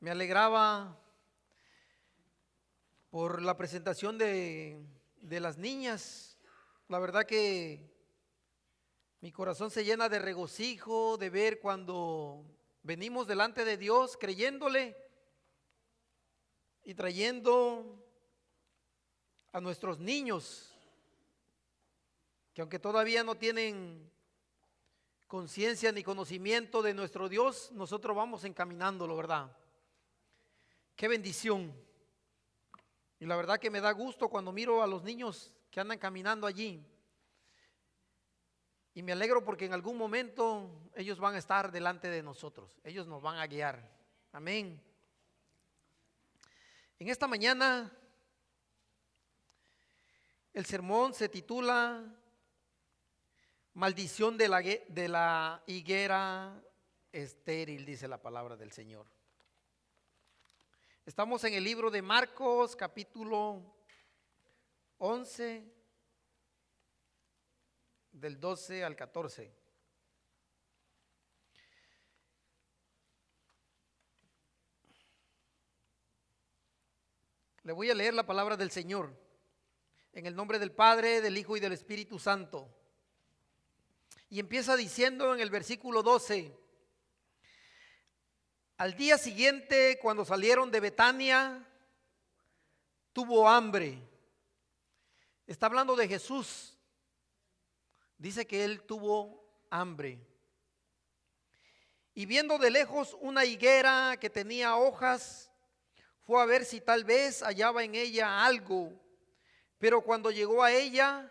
Me alegraba por la presentación de las niñas. La verdad que mi corazón se llena de regocijo de ver cuando venimos delante de Dios creyéndole y trayendo a nuestros niños, que aunque todavía no tienen conciencia ni conocimiento de nuestro Dios, nosotros vamos encaminándolo, ¿verdad? Qué bendición. Y la verdad que me da gusto cuando miro a los niños que andan caminando allí. Y me alegro porque en algún momento ellos van a estar delante de nosotros. Ellos nos van a guiar. Amén. En esta mañana el sermón se titula Maldición de la higuera estéril, dice la palabra del Señor. Estamos en el libro de Marcos, capítulo 11, del 12 al 14. Le voy a leer la palabra del Señor, en el nombre del Padre, del Hijo y del Espíritu Santo. Y empieza diciendo en el versículo 12: al día siguiente, cuando salieron de Betania, tuvo hambre. Está hablando de Jesús. Dice que él tuvo hambre. Y viendo de lejos una higuera que tenía hojas, fue a ver si tal vez hallaba en ella algo. Pero cuando llegó a ella,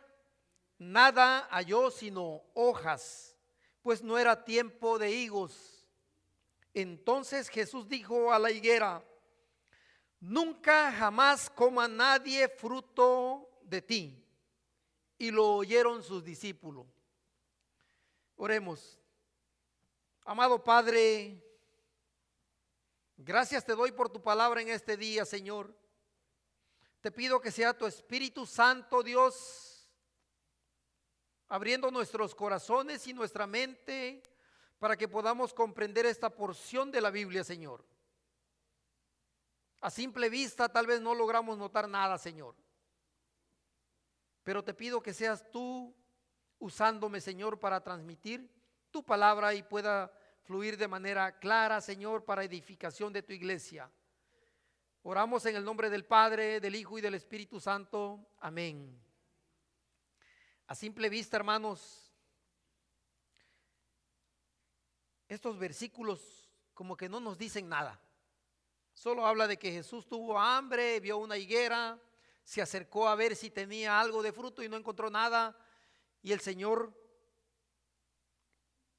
nada halló sino hojas, pues no era tiempo de higos. Entonces Jesús dijo a la higuera: nunca jamás coma nadie fruto de ti. Y lo oyeron sus discípulos. Oremos. Amado Padre, gracias te doy por tu palabra en este día, Señor. Te pido que sea tu Espíritu Santo, Dios, abriendo nuestros corazones y nuestra mente para que podamos comprender esta porción de la Biblia, Señor. A simple vista tal vez no logramos notar nada, Señor, pero te pido que seas tú usándome, Señor, para transmitir tu palabra y pueda fluir de manera clara, Señor, para edificación de tu iglesia. Oramos en el nombre del Padre, del Hijo y del Espíritu Santo. Amén. A simple vista, hermanos, estos versículos como que no nos dicen nada. Solo habla de que Jesús tuvo hambre, vio una higuera, se acercó a ver si tenía algo de fruto y no encontró nada. Y el Señor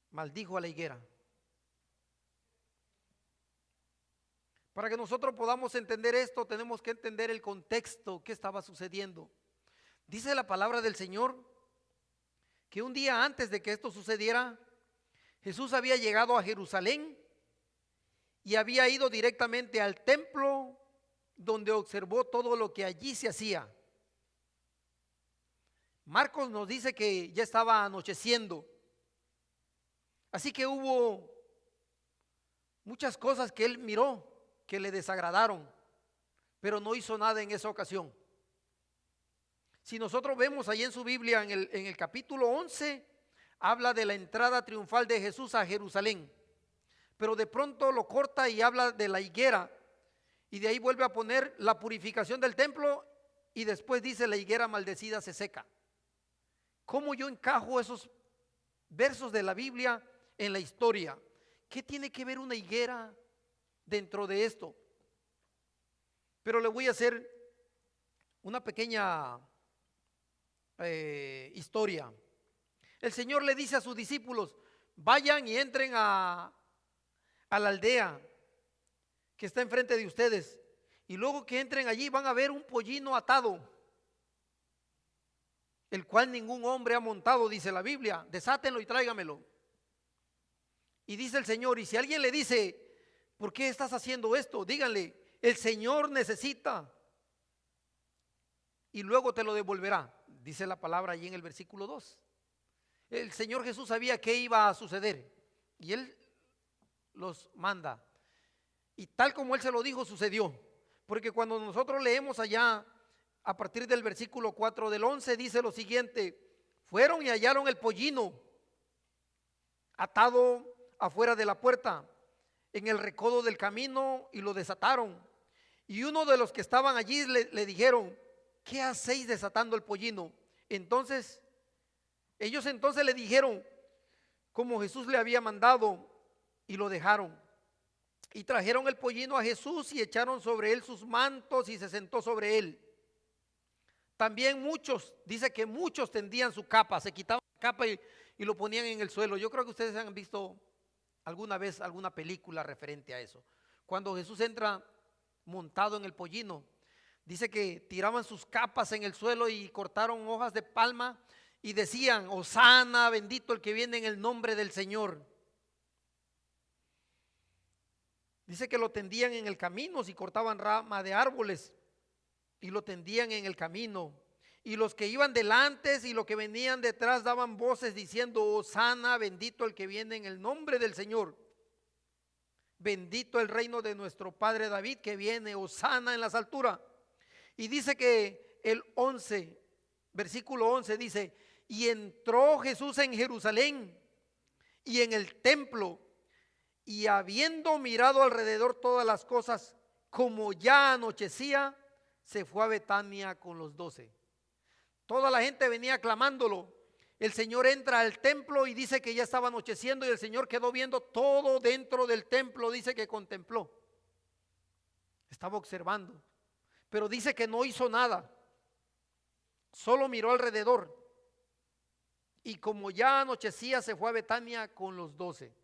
maldijo a la higuera. Para que nosotros podamos entender esto, tenemos que entender el contexto que estaba sucediendo. Dice la palabra del Señor que un día antes de que esto sucediera, Jesús había llegado a Jerusalén y había ido directamente al templo, donde observó todo lo que allí se hacía. Marcos nos dice que ya estaba anocheciendo, así que hubo muchas cosas que él miró que le desagradaron, pero no hizo nada en esa ocasión. Si nosotros vemos ahí en su Biblia, en el capítulo 11, habla de la entrada triunfal de Jesús a Jerusalén, pero de pronto lo corta y habla de la higuera, y de ahí vuelve a poner la purificación del templo, y después dice: la higuera maldecida se seca. ¿Cómo yo encajo esos versos de la Biblia en la historia? ¿Qué tiene que ver una higuera dentro de esto? Pero le voy a hacer una pequeña historia. El Señor le dice a sus discípulos: vayan y entren a la aldea que está enfrente de ustedes, y luego que entren allí van a ver un pollino atado, el cual ningún hombre ha montado, dice la Biblia. Desátenlo y tráigamelo. Y dice el Señor: y si alguien le dice: ¿por qué estás haciendo esto?, díganle: el Señor necesita, y luego te lo devolverá. Dice la palabra allí en el versículo 2. El Señor Jesús sabía qué iba a suceder y Él los manda. Y tal como él se lo dijo, sucedió. Porque cuando nosotros leemos allá, a partir del versículo 4 del 11, dice lo siguiente: fueron y hallaron el pollino atado afuera de la puerta, en el recodo del camino, y lo desataron. Y uno de los que estaban allí le dijeron: ¿qué hacéis desatando el pollino? Ellos entonces le dijeron como Jesús le había mandado, y lo dejaron. Y trajeron el pollino a Jesús y echaron sobre él sus mantos y se sentó sobre él. También muchos, dice que muchos tendían su capa, se quitaban la capa y lo ponían en el suelo. Yo creo que ustedes han visto alguna vez alguna película referente a eso. Cuando Jesús entra montado en el pollino, dice que tiraban sus capas en el suelo y cortaron hojas de palma y decían: Hosana, bendito el que viene en el nombre del Señor. Dice que lo tendían en el camino, si cortaban rama de árboles y lo tendían en el camino. Y los que iban delante y los que venían detrás daban voces diciendo: Hosana, bendito el que viene en el nombre del Señor. Bendito el reino de nuestro padre David que viene, Hosana en las alturas. Y dice que el 11, versículo 11 dice: y entró Jesús en Jerusalén y en el templo, y habiendo mirado alrededor todas las cosas, como ya anochecía, se fue a Betania con los 12. Toda la gente venía aclamándolo. El Señor entra al templo y dice que ya estaba anocheciendo, y el Señor quedó viendo todo dentro del templo. Dice que contempló, estaba observando, pero dice que no hizo nada, solo miró alrededor. Y como ya anochecía, se fue a Betania con los 12.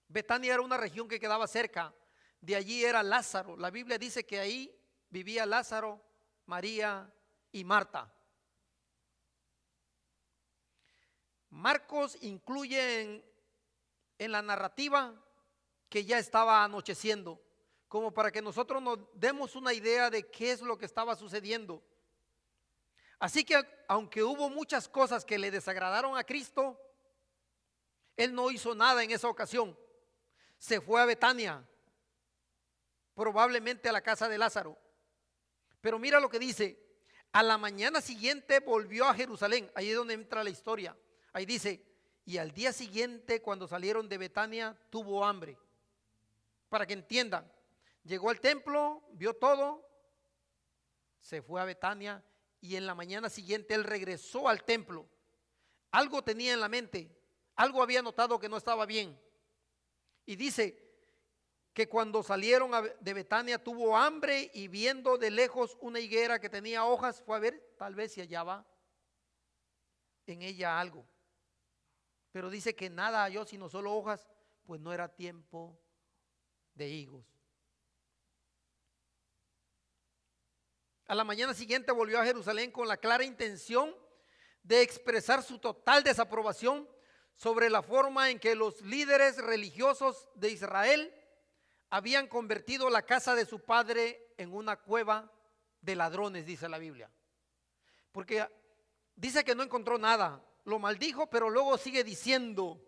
Betania era una región que quedaba cerca. De allí era Lázaro. La Biblia dice que ahí vivía Lázaro, María y Marta. Marcos incluye en la narrativa que ya estaba anocheciendo, como para que nosotros nos demos una idea de qué es lo que estaba sucediendo. Así que aunque hubo muchas cosas que le desagradaron a Cristo, Él no hizo nada en esa ocasión. Se fue a Betania, probablemente a la casa de Lázaro. Pero mira lo que dice: a la mañana siguiente volvió a Jerusalén. Ahí es donde entra la historia. Ahí dice: y al día siguiente, cuando salieron de Betania, tuvo hambre. Para que entiendan, llegó al templo, vio todo, se fue a Betania, y en la mañana siguiente él regresó al templo. Algo tenía en la mente, algo había notado que no estaba bien. Y dice que cuando salieron de Betania tuvo hambre, y viendo de lejos una higuera que tenía hojas, fue a ver tal vez si hallaba en ella algo. Pero dice que nada halló sino solo hojas, pues no era tiempo de higos. A la mañana siguiente volvió a Jerusalén con la clara intención de expresar su total desaprobación sobre la forma en que los líderes religiosos de Israel habían convertido la casa de su padre en una cueva de ladrones, dice la Biblia. Porque dice que no encontró nada, lo maldijo, pero luego sigue diciendo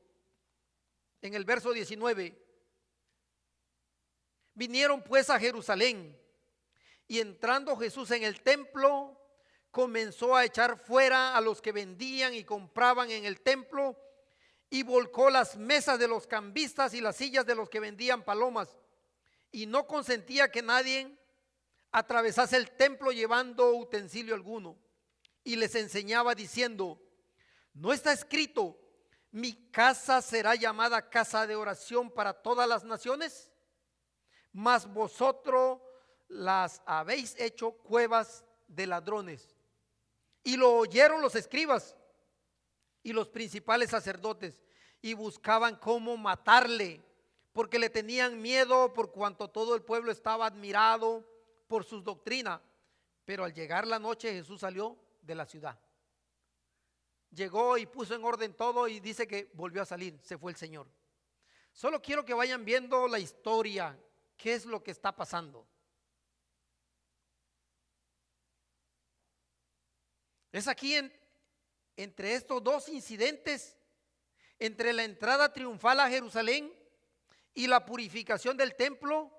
en el verso 19: vinieron pues a Jerusalén, y entrando Jesús en el templo, comenzó a echar fuera a los que vendían y compraban en el templo, y volcó las mesas de los cambistas y las sillas de los que vendían palomas, y no consentía que nadie atravesase el templo llevando utensilio alguno. Y les enseñaba diciendo: ¿no está escrito: mi casa será llamada casa de oración para todas las naciones? Mas vosotros las habéis hecho cuevas de ladrones. Y lo oyeron los escribas y los principales sacerdotes, y buscaban cómo matarle, porque le tenían miedo, por cuanto todo el pueblo estaba admirado por sus doctrinas. Pero al llegar la noche, Jesús salió de la ciudad. Llegó y puso en orden todo, y dice que volvió a salir, se fue el Señor. Solo quiero que vayan viendo la historia, qué es lo que está pasando. Es aquí entre estos dos incidentes, entre la entrada triunfal a Jerusalén y la purificación del templo,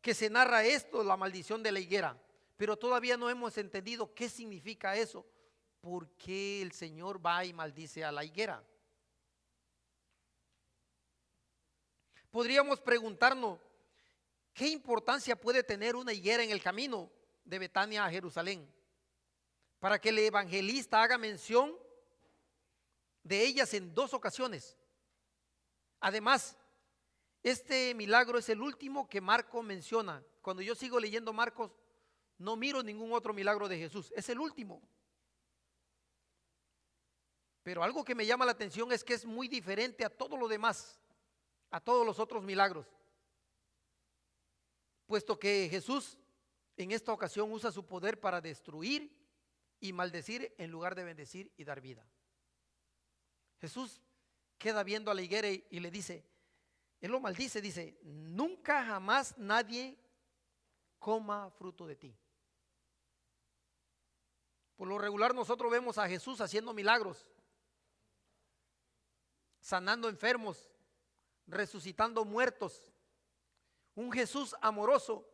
que se narra esto, la maldición de la higuera. Pero todavía no hemos entendido qué significa eso. ¿Por qué el Señor va y maldice a la higuera? Podríamos preguntarnos, ¿qué importancia puede tener una higuera en el camino de Betania a Jerusalén? Para que el evangelista haga mención de ellas en 2 ocasiones. Además, este milagro es el último que Marcos menciona. Cuando yo sigo leyendo Marcos, no miro ningún otro milagro de Jesús. Es el último. Pero algo que me llama la atención es que es muy diferente a todo lo demás, a todos los otros milagros. Puesto que Jesús en esta ocasión usa su poder para destruir y maldecir en lugar de bendecir y dar vida. Jesús queda viendo a la higuera y le dice, él lo maldice, dice, nunca jamás nadie coma fruto de ti. Por lo regular nosotros vemos a Jesús haciendo milagros, sanando enfermos, resucitando muertos. Un Jesús amoroso,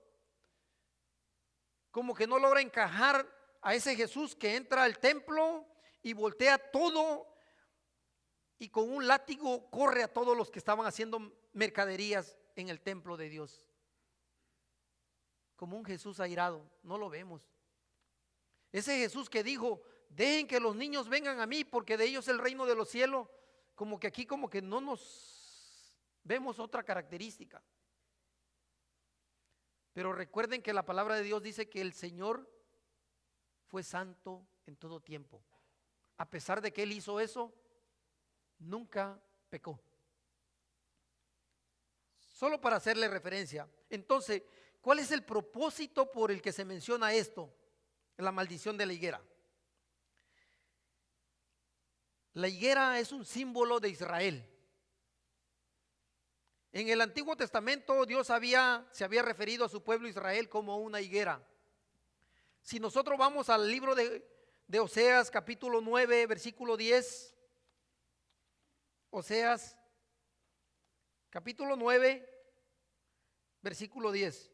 como que no logra encajar a ese Jesús que entra al templo y voltea todo y con un látigo corre a todos los que estaban haciendo mercaderías en el templo de Dios. Como un Jesús airado, no lo vemos. Ese Jesús que dijo, dejen que los niños vengan a mí porque de ellos es el reino de los cielos, como que aquí como que no nos vemos otra característica. Pero recuerden que la palabra de Dios dice que el Señor fue santo en todo tiempo. A pesar de que Él hizo eso, nunca pecó. Solo para hacerle referencia. Entonces, ¿cuál es el propósito por el que se menciona esto? La maldición de la higuera. La higuera es un símbolo de Israel. En el Antiguo Testamento Dios se había referido a su pueblo Israel como una higuera. Si nosotros vamos al libro de Oseas capítulo 9 versículo 10, Oseas capítulo 9 versículo 10.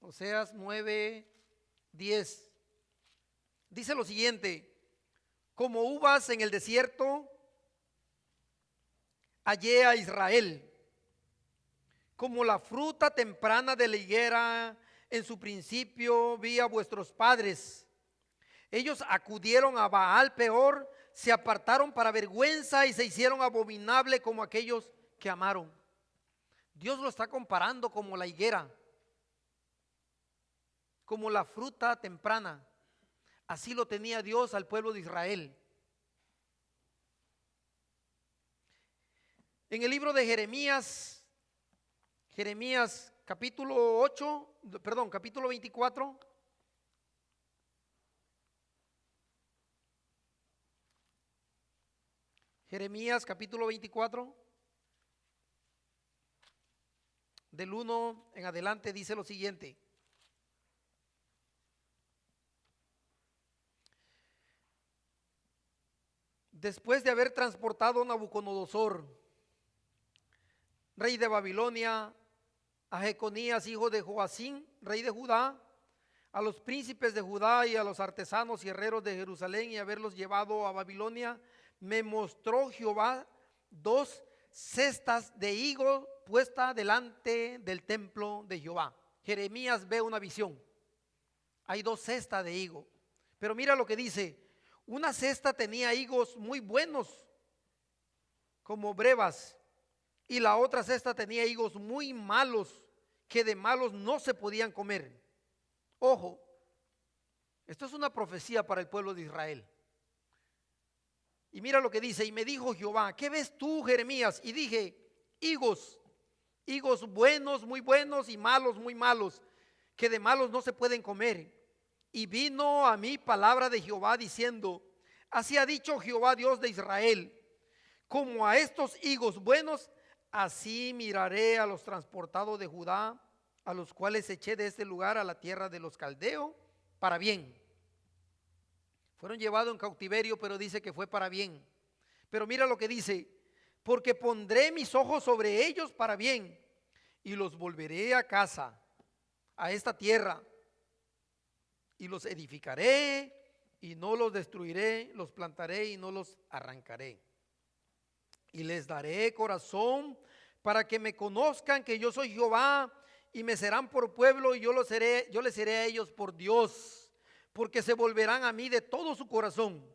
Oseas 9, 10. Dice lo siguiente: como uvas en el desierto, hallé a Israel, como la fruta temprana de la higuera, en su principio vi a vuestros padres. Ellos acudieron a Baal Peor, se apartaron para vergüenza y se hicieron abominable como aquellos que amaron. Dios lo está comparando como la higuera, como la fruta temprana. Así lo tenía Dios al pueblo de Israel. En el libro de Jeremías capítulo 24. Jeremías capítulo 24, del 1 en adelante dice lo siguiente: después de haber transportado Nabucodonosor, rey de Babilonia, a Jeconías, hijo de Joacim, rey de Judá, a los príncipes de Judá y a los artesanos y herreros de Jerusalén, y haberlos llevado a Babilonia, me mostró Jehová 2 cestas de higo puestas delante del templo de Jehová. Jeremías ve una visión. Hay 2 cestas de higo. Pero mira lo que dice: una cesta tenía higos muy buenos, como brevas, y la otra cesta tenía higos muy malos, que de malos no se podían comer. Ojo, esto es una profecía para el pueblo de Israel. Y mira lo que dice: y me dijo Jehová, ¿qué ves tú, Jeremías? Y dije, higos buenos, muy buenos, y malos, muy malos, que de malos no se pueden comer. Y vino a mí palabra de Jehová diciendo, así ha dicho Jehová Dios de Israel, como a estos higos buenos, así miraré a los transportados de Judá, a los cuales eché de este lugar a la tierra de los caldeos para bien. Fueron llevados en cautiverio, pero dice que fue para bien. Pero mira lo que dice: porque pondré mis ojos sobre ellos para bien y los volveré a casa, a esta tierra, y los edificaré y no los destruiré, los plantaré y no los arrancaré. Y les daré corazón para que me conozcan que yo soy Jehová, y me serán por pueblo, y yo les seré a ellos por Dios, porque se volverán a mí de todo su corazón.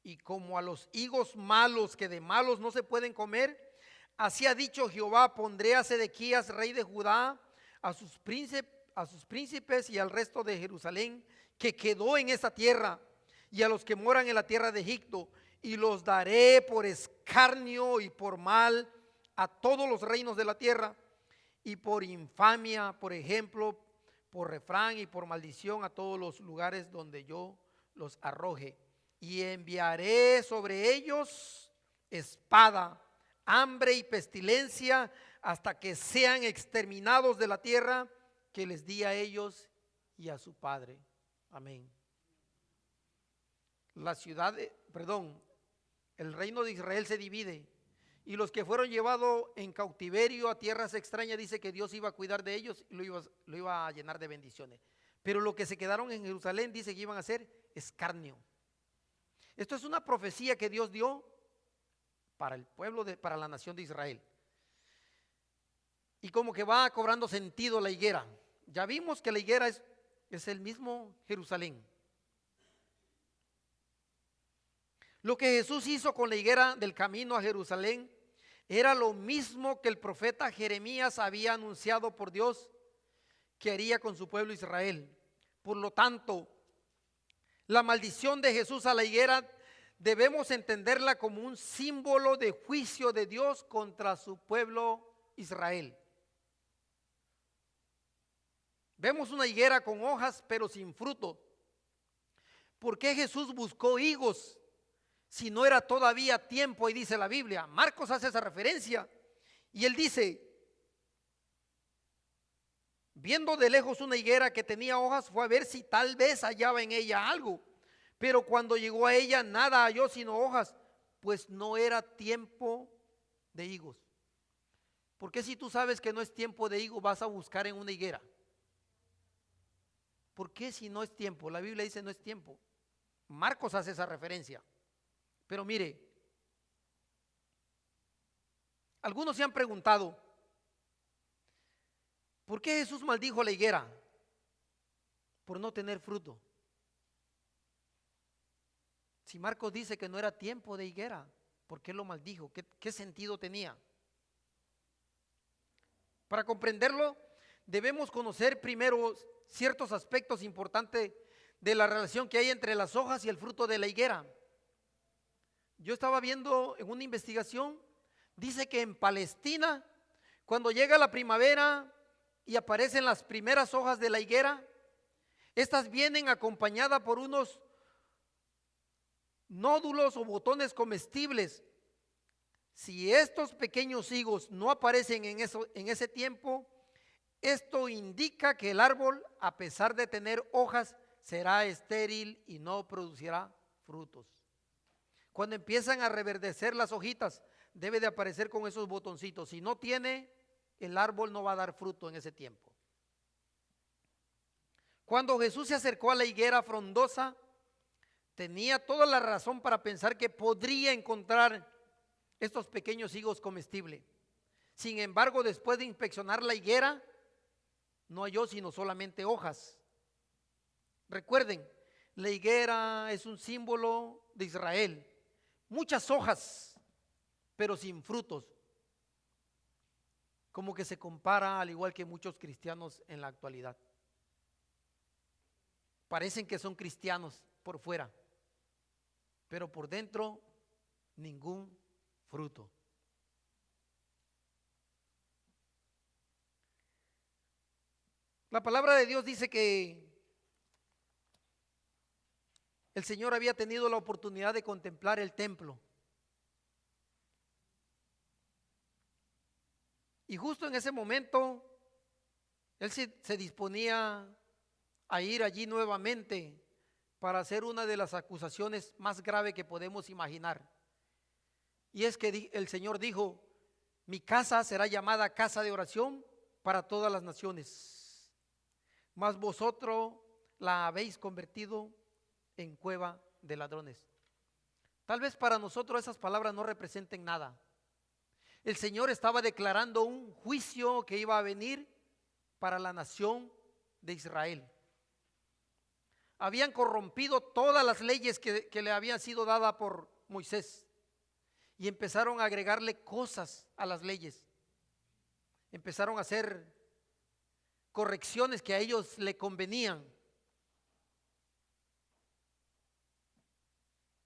Y como a los higos malos, que de malos no se pueden comer, así ha dicho Jehová: pondré a Sedequías, rey de Judá, a sus príncipes y al resto de Jerusalén, que quedó en esta tierra, y a los que moran en la tierra de Egipto, y los daré por escarnio y por mal a todos los reinos de la tierra, y por infamia, por ejemplo, por refrán y por maldición a todos los lugares donde yo los arroje. Y enviaré sobre ellos espada, hambre y pestilencia, hasta que sean exterminados de la tierra que les di a ellos y a su padre. Amén. El reino de Israel se divide, y los que fueron llevados en cautiverio a tierras extrañas, dice que Dios iba a cuidar de ellos y lo iba a llenar de bendiciones. Pero los que se quedaron en Jerusalén, dice que iban a ser escarnio. Esto es una profecía que Dios dio para el pueblo, para la nación de Israel. Y como que va cobrando sentido la higuera. Ya vimos que la higuera es el mismo Jerusalén. Lo que Jesús hizo con la higuera del camino a Jerusalén era lo mismo que el profeta Jeremías había anunciado por Dios que haría con su pueblo Israel. Por lo tanto, la maldición de Jesús a la higuera debemos entenderla como un símbolo de juicio de Dios contra su pueblo Israel. Vemos una higuera con hojas pero sin fruto. ¿Por qué Jesús buscó higos si no era todavía tiempo? Y dice la Biblia, Marcos hace esa referencia, y él dice: viendo de lejos una higuera que tenía hojas, fue a ver si tal vez hallaba en ella algo. Pero cuando llegó a ella, nada halló sino hojas, pues no era tiempo de higos. ¿Por qué, si tú sabes que no es tiempo de higos, vas a buscar en una higuera? ¿Por qué si no es tiempo? La Biblia dice no es tiempo. Marcos hace esa referencia. Pero mire, algunos se han preguntado: ¿por qué Jesús maldijo a la higuera? Por no tener fruto. Si Marcos dice que no era tiempo de higuera, ¿por qué lo maldijo? ¿Qué sentido tenía? Para comprenderlo, debemos conocer primero ciertos aspectos importantes de la relación que hay entre las hojas y el fruto de la higuera. Yo estaba viendo en una investigación, dice que en Palestina, cuando llega la primavera y aparecen las primeras hojas de la higuera, estas vienen acompañadas por unos nódulos o botones comestibles. Si estos pequeños higos no aparecen en ese tiempo, esto indica que el árbol, a pesar de tener hojas, será estéril y no producirá frutos. Cuando empiezan a reverdecer las hojitas, debe de aparecer con esos botoncitos. Si no tiene, el árbol no va a dar fruto en ese tiempo. Cuando Jesús se acercó a la higuera frondosa, tenía toda la razón para pensar que podría encontrar estos pequeños higos comestibles. Sin embargo, después de inspeccionar la higuera, no halló sino solamente hojas. Recuerden, la higuera es un símbolo de Israel. Muchas hojas, pero sin frutos. Como que se compara al igual que muchos cristianos en la actualidad. Parecen que son cristianos por fuera, pero por dentro ningún fruto. La palabra de Dios dice que el Señor había tenido la oportunidad de contemplar el templo. Y justo en ese momento, Él se disponía a ir allí nuevamente para hacer una de las acusaciones más graves que podemos imaginar. Y es que el Señor dijo: mi casa será llamada casa de oración para todas las naciones, mas vosotros la habéis convertido en cueva de ladrones. Tal vez para nosotros esas palabras no representen nada. El Señor estaba declarando un juicio que iba a venir para la nación de Israel. Habían corrompido todas las leyes que le habían sido dadas por Moisés y empezaron a agregarle cosas a las leyes. Empezaron a hacer correcciones que a ellos le convenían.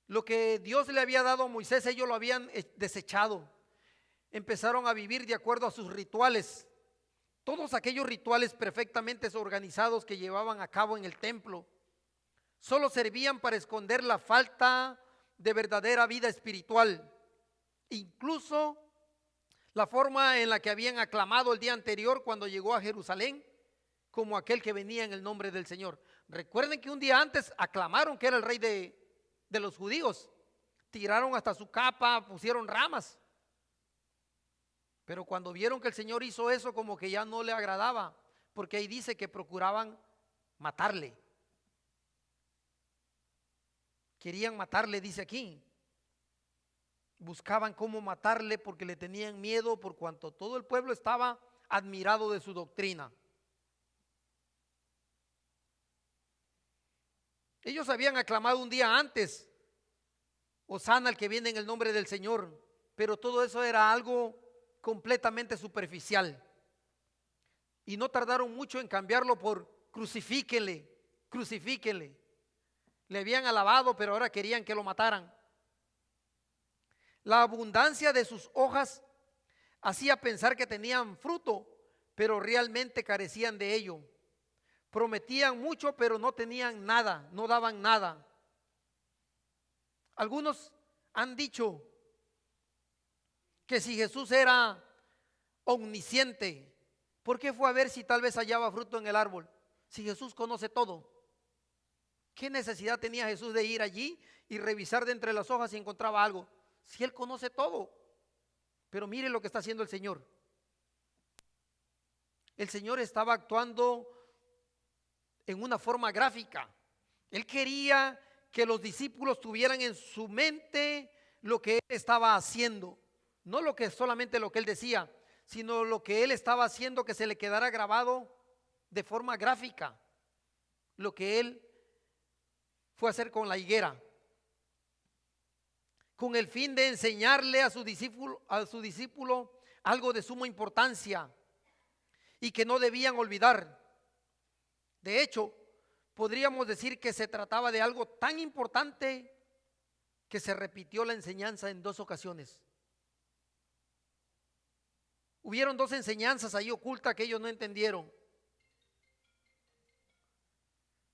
Lo que Dios le había dado a Moisés, ellos lo habían desechado. Empezaron a vivir de acuerdo a sus rituales. Todos aquellos rituales perfectamente organizados que llevaban a cabo en el templo solo servían para esconder la falta de verdadera vida espiritual. Incluso la forma en la que habían aclamado el día anterior cuando llegó a Jerusalén como aquel que venía en el nombre del Señor. Recuerden que un día antes aclamaron que era el rey de los judíos. Tiraron hasta su capa, pusieron ramas. Pero cuando vieron que el Señor hizo eso, como que ya no le agradaba, porque ahí dice que procuraban matarle. Querían matarle, dice aquí. Buscaban cómo matarle porque le tenían miedo, por cuanto todo el pueblo estaba admirado de su doctrina. Ellos habían aclamado un día antes: Hosana al que viene en el nombre del Señor. Pero todo eso era algo completamente superficial. Y no tardaron mucho en cambiarlo por crucifíquenle, crucifíquenle. Le habían alabado, pero ahora querían que lo mataran. La abundancia de sus hojas hacía pensar que tenían fruto, pero realmente carecían de ello. Prometían mucho, pero no tenían nada, no daban nada. Algunos han dicho que si Jesús era omnisciente, ¿por qué fue a ver si tal vez hallaba fruto en el árbol? Si Jesús conoce todo, ¿qué necesidad tenía Jesús de ir allí y revisar de entre las hojas si encontraba algo? Si Él conoce todo. Pero mire lo que está haciendo el Señor. El Señor estaba actuando en una forma gráfica. Él quería que los discípulos tuvieran en su mente lo que Él estaba haciendo. No solamente lo que Él decía, sino lo que Él estaba haciendo, que se le quedara grabado de forma gráfica. Lo que Él fue a hacer con la higuera, con el fin de enseñarle a su discípulo algo de suma importancia y que no debían olvidar. De hecho, podríamos decir que se trataba de algo tan importante que se repitió la enseñanza en 2 ocasiones. Hubieron 2 enseñanzas ahí ocultas que ellos no entendieron.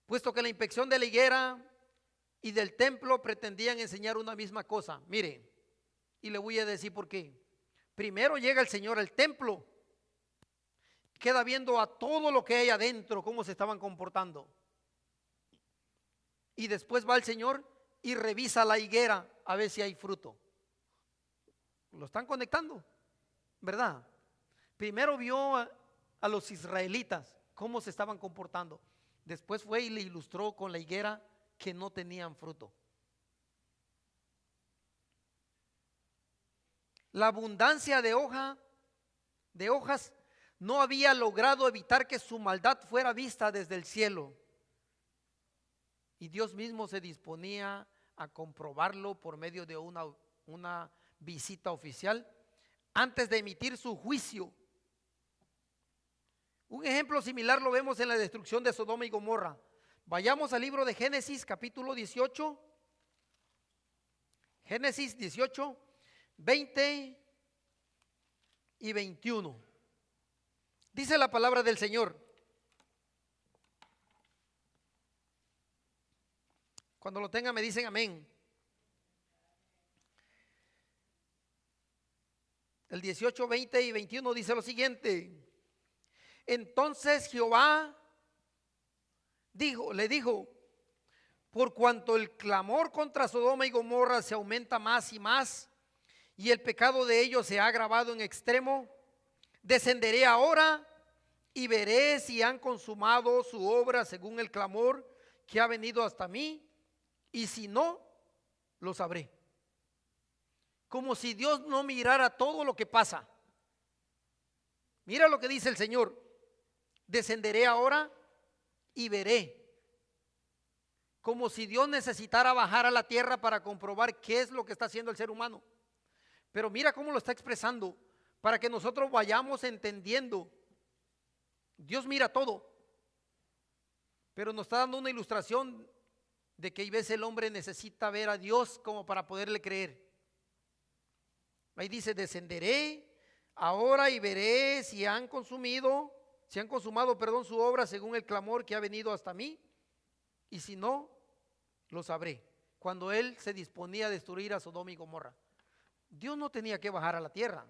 Puesto que la inspección de la higuera y del templo pretendían enseñar una misma cosa. Mire, y le voy a decir por qué. Primero llega el Señor al templo, queda viendo a todo lo que hay adentro, cómo se estaban comportando. Y después va el Señor y revisa la higuera a ver si hay fruto. Lo están conectando, ¿verdad? Primero vio a los israelitas cómo se estaban comportando. Después fue y le ilustró con la higuera que no tenían fruto. La abundancia de hojas no había logrado evitar que su maldad fuera vista desde el cielo. Y Dios mismo se disponía a comprobarlo por medio de una visita oficial antes de emitir su juicio. Un ejemplo similar lo vemos en la destrucción de Sodoma y Gomorra. Vayamos al libro de Génesis capítulo 18. Génesis 18, 20 y 21. Dice la palabra del Señor. Cuando lo tengan me dicen amén. El 18, 20 y 21 dice lo siguiente. Entonces Jehová le dijo: por cuanto el clamor contra Sodoma y Gomorra se aumenta más y más, y el pecado de ellos se ha agravado en extremo, descenderé ahora y veré si han consumado su obra según el clamor que ha venido hasta mí, y si no, lo sabré. Como si Dios no mirara todo lo que pasa. Mira lo que dice el Señor: descenderé ahora y veré. Como si Dios necesitara bajar a la tierra para comprobar qué es lo que está haciendo el ser humano. Pero mira cómo lo está expresando, para que nosotros vayamos entendiendo. Dios mira todo, pero nos está dando una ilustración de que a veces el hombre necesita ver a Dios como para poderle creer. Ahí dice: descenderé ahora y veré si han consumado, su obra según el clamor que ha venido hasta mí, y si no, lo sabré. Cuando él se disponía a destruir a Sodoma y Gomorra, Dios no tenía que bajar a la tierra.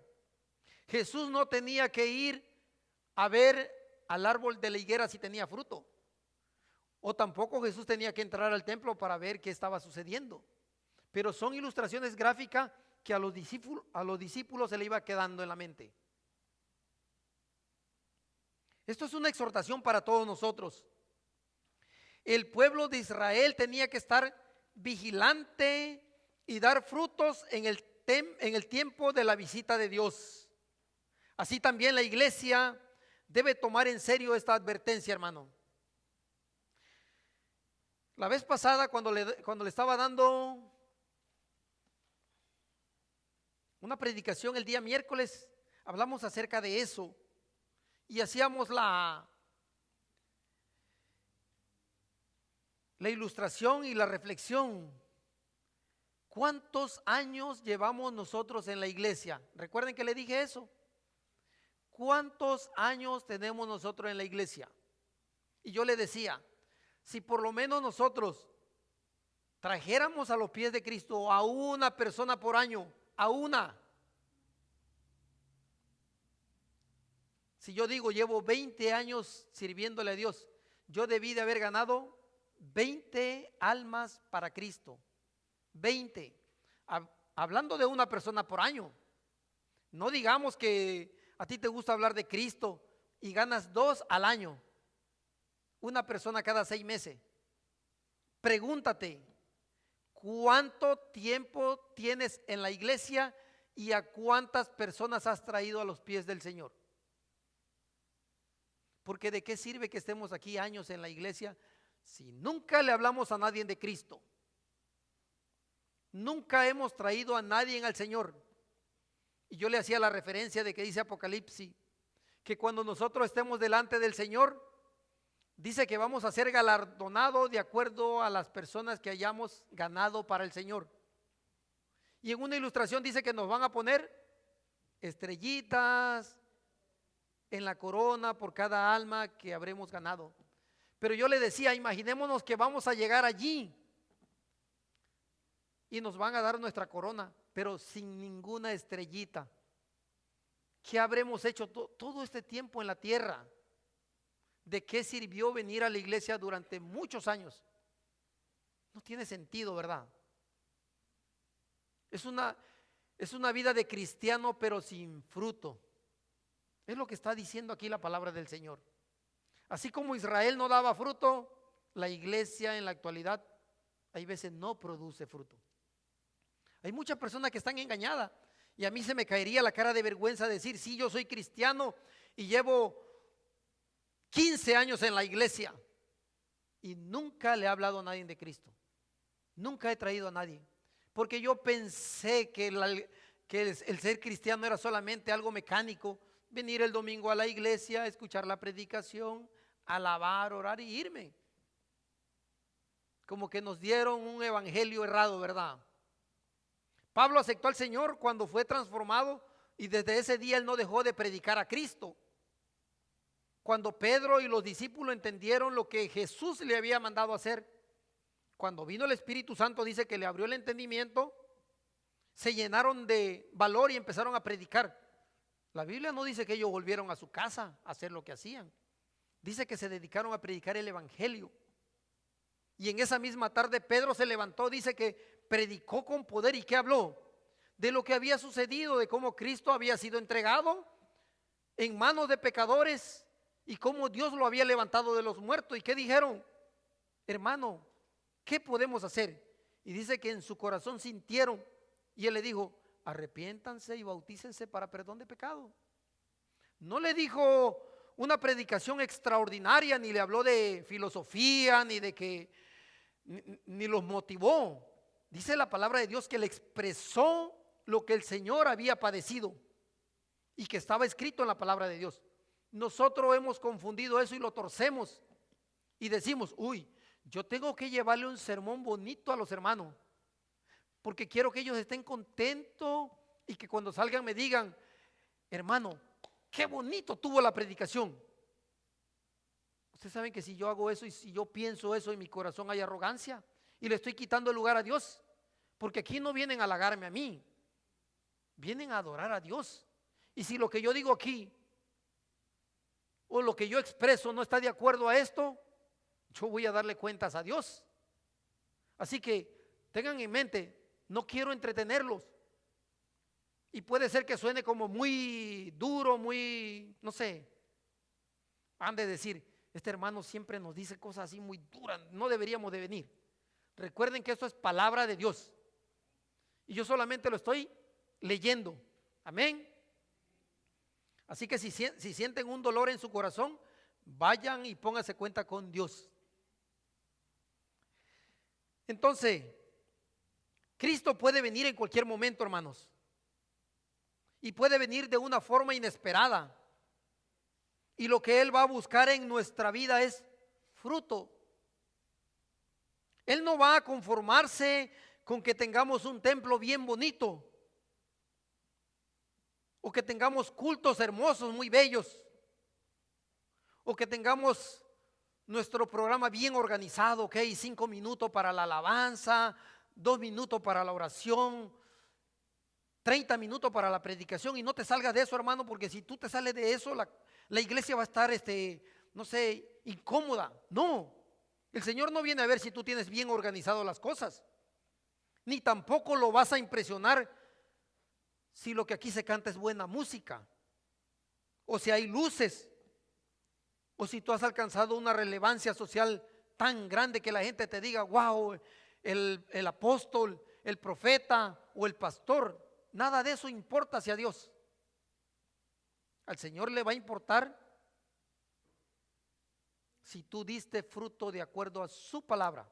Jesús no tenía que ir a ver al árbol de la higuera si tenía fruto, o tampoco Jesús tenía que entrar al templo para ver qué estaba sucediendo. Pero son ilustraciones gráficas que a los discípulos se le iba quedando en la mente. Esto es una exhortación para todos nosotros. El pueblo de Israel tenía que estar vigilante y dar frutos en el tiempo de la visita de Dios. Así también la iglesia debe tomar en serio esta advertencia, hermano. La vez pasada, cuando le estaba dando una predicación el día miércoles, hablamos acerca de eso y hacíamos la ilustración y la reflexión. ¿Cuántos años llevamos nosotros en la iglesia? Recuerden que le dije eso. ¿Cuántos años tenemos nosotros en la iglesia? Y yo le decía, si por lo menos nosotros trajéramos a los pies de Cristo a una persona por año, a una. Si yo digo, llevo 20 años sirviéndole a Dios, yo debí de haber ganado 20 almas para Cristo. 20. Hablando de una persona por año. No digamos que a ti te gusta hablar de Cristo y ganas 2 al año. Una persona cada 6 meses. Pregúntate, ¿cuánto tiempo tienes en la iglesia y a cuántas personas has traído a los pies del Señor? Porque ¿de qué sirve que estemos aquí años en la iglesia si nunca le hablamos a nadie de Cristo? Nunca hemos traído a nadie al Señor. Y yo le hacía la referencia de que dice Apocalipsis, que cuando nosotros estemos delante del Señor, dice que vamos a ser galardonados de acuerdo a las personas que hayamos ganado para el Señor. Y en una ilustración dice que nos van a poner estrellitas en la corona por cada alma que habremos ganado. Pero yo le decía, imaginémonos que vamos a llegar allí y nos van a dar nuestra corona, pero sin ninguna estrellita. ¿Qué habremos hecho todo este tiempo en la tierra? ¿De qué sirvió venir a la iglesia durante muchos años? No tiene sentido, ¿verdad? Es una vida de cristiano, pero sin fruto. Es lo que está diciendo aquí la palabra del Señor. Así como Israel no daba fruto, la iglesia en la actualidad hay veces no produce fruto. Hay muchas personas que están engañadas y a mí se me caería la cara de vergüenza decir, sí, yo soy cristiano y llevo 15 años en la iglesia y nunca le he hablado a nadie de Cristo. Nunca he traído a nadie. Porque yo pensé que el ser cristiano era solamente algo mecánico. Venir el domingo a la iglesia, escuchar la predicación, alabar, orar y irme. Como que nos dieron un evangelio errado, ¿verdad? Pablo aceptó al Señor cuando fue transformado y desde ese día él no dejó de predicar a Cristo. Cuando Pedro y los discípulos entendieron lo que Jesús le había mandado hacer, cuando vino el Espíritu Santo, dice que le abrió el entendimiento, se llenaron de valor y empezaron a predicar. La Biblia no dice que ellos volvieron a su casa a hacer lo que hacían. Dice que se dedicaron a predicar el evangelio. Y en esa misma tarde Pedro se levantó, dice que predicó con poder. ¿Y qué habló? De lo que había sucedido, de cómo Cristo había sido entregado en manos de pecadores y cómo Dios lo había levantado de los muertos. ¿Y qué dijeron? Hermano, ¿qué podemos hacer? Y dice que en su corazón sintieron, y él le dijo: arrepiéntanse y bautícense para perdón de pecado. No le dijo una predicación extraordinaria, ni le habló de filosofía, ni de que ni los motivó. Dice la palabra de Dios que le expresó lo que el Señor había padecido y que estaba escrito en la palabra de Dios. Nosotros hemos confundido eso y lo torcemos y decimos: uy, yo tengo que llevarle un sermón bonito a los hermanos porque quiero que ellos estén contentos y que cuando salgan me digan: hermano, qué bonito tuvo la predicación. Ustedes saben que si yo hago eso y si yo pienso eso, en mi corazón hay arrogancia y le estoy quitando el lugar a Dios, porque aquí no vienen a halagarme a mí, vienen a adorar a Dios. Y si lo que yo digo aquí o lo que yo expreso no está de acuerdo a esto, yo voy a darle cuentas a Dios. Así que tengan en mente, no quiero entretenerlos. Y puede ser que suene como muy duro, muy, no sé, han de decir: este hermano siempre nos dice cosas así muy duras, no deberíamos de venir. Recuerden que esto es palabra de Dios y yo solamente lo estoy leyendo. Amén. Así que si sienten un dolor en su corazón, vayan y pónganse cuenta con Dios. Entonces, Cristo puede venir en cualquier momento, hermanos, y puede venir de una forma inesperada. Y lo que Él va a buscar en nuestra vida es fruto. Él no va a conformarse con que tengamos un templo bien bonito o que tengamos cultos hermosos, muy bellos, o que tengamos nuestro programa bien organizado, ok, 5 minutos para la alabanza, 2 minutos para la oración, 30 minutos para la predicación, y no te salgas de eso, hermano, porque si tú te sales de eso, la iglesia va a estar, no sé, incómoda. No, el Señor no viene a ver si tú tienes bien organizado las cosas, ni tampoco lo vas a impresionar si lo que aquí se canta es buena música, o si hay luces, o si tú has alcanzado una relevancia social tan grande que la gente te diga: wow, el apóstol, el profeta o el pastor. Nada de eso importa hacia Dios. Al Señor le va a importar si tú diste fruto de acuerdo a su palabra.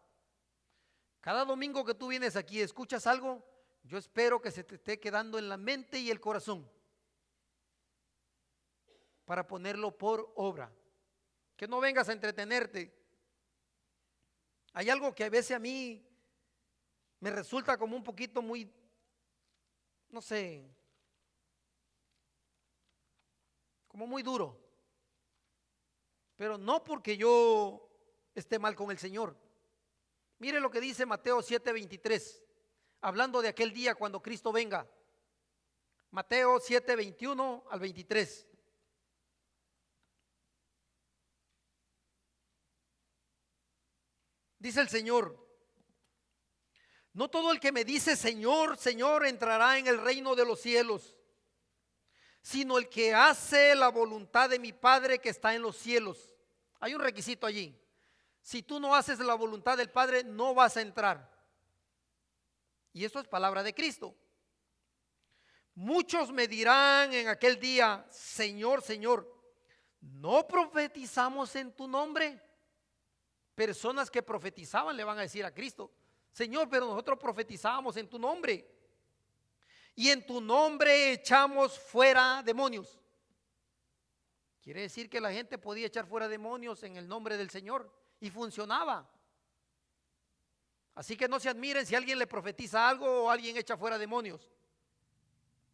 Cada domingo que tú vienes aquí, escuchas algo, yo espero que se te esté quedando en la mente y el corazón para ponerlo por obra. Que no vengas a entretenerte. Hay algo que a veces a mí me resulta como un poquito muy, no sé, como muy duro. Pero no porque yo esté mal con el Señor. Mire lo que dice Mateo 7:23, hablando de aquel día cuando Cristo venga. Mateo 7:21 al 23. Dice el Señor: no todo el que me dice Señor, Señor entrará en el reino de los cielos, sino el que hace la voluntad de mi Padre que está en los cielos. Hay un requisito allí. Si tú no haces la voluntad del Padre, no vas a entrar. Y esto es palabra de Cristo. Muchos me dirán en aquel día: Señor, Señor, ¿no profetizamos en tu nombre? Personas que profetizaban le van a decir a Cristo: Señor, pero nosotros profetizamos en tu nombre y en tu nombre echamos fuera demonios. Quiere decir que la gente podía echar fuera demonios en el nombre del Señor y funcionaba. Así que no se admiren si alguien le profetiza algo o alguien echa fuera demonios.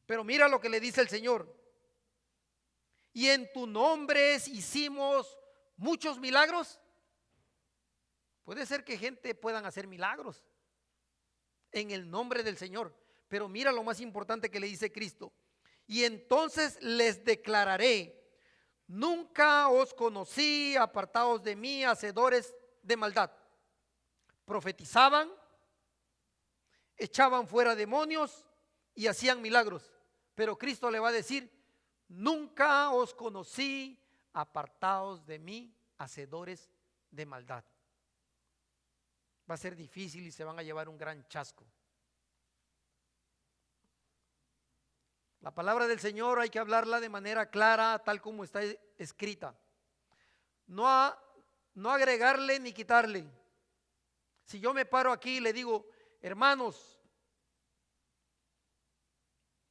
Pero mira lo que le dice el Señor: y en tu nombre hicimos muchos milagros. Puede ser que gente puedan hacer milagros en el nombre del Señor, pero mira lo más importante que le dice Cristo: y entonces les declararé: nunca os conocí, apartados de mí, hacedores de maldad. profetizaban, echaban fuera demonios y hacían milagros. Pero Cristo le va a decir: nunca os conocí, apartaos de mí, hacedores de maldad. Va a ser difícil y se van a llevar un gran chasco. La palabra del Señor hay que hablarla de manera clara, tal como está escrita. No agregarle ni quitarle. Si yo me paro aquí y le digo: hermanos,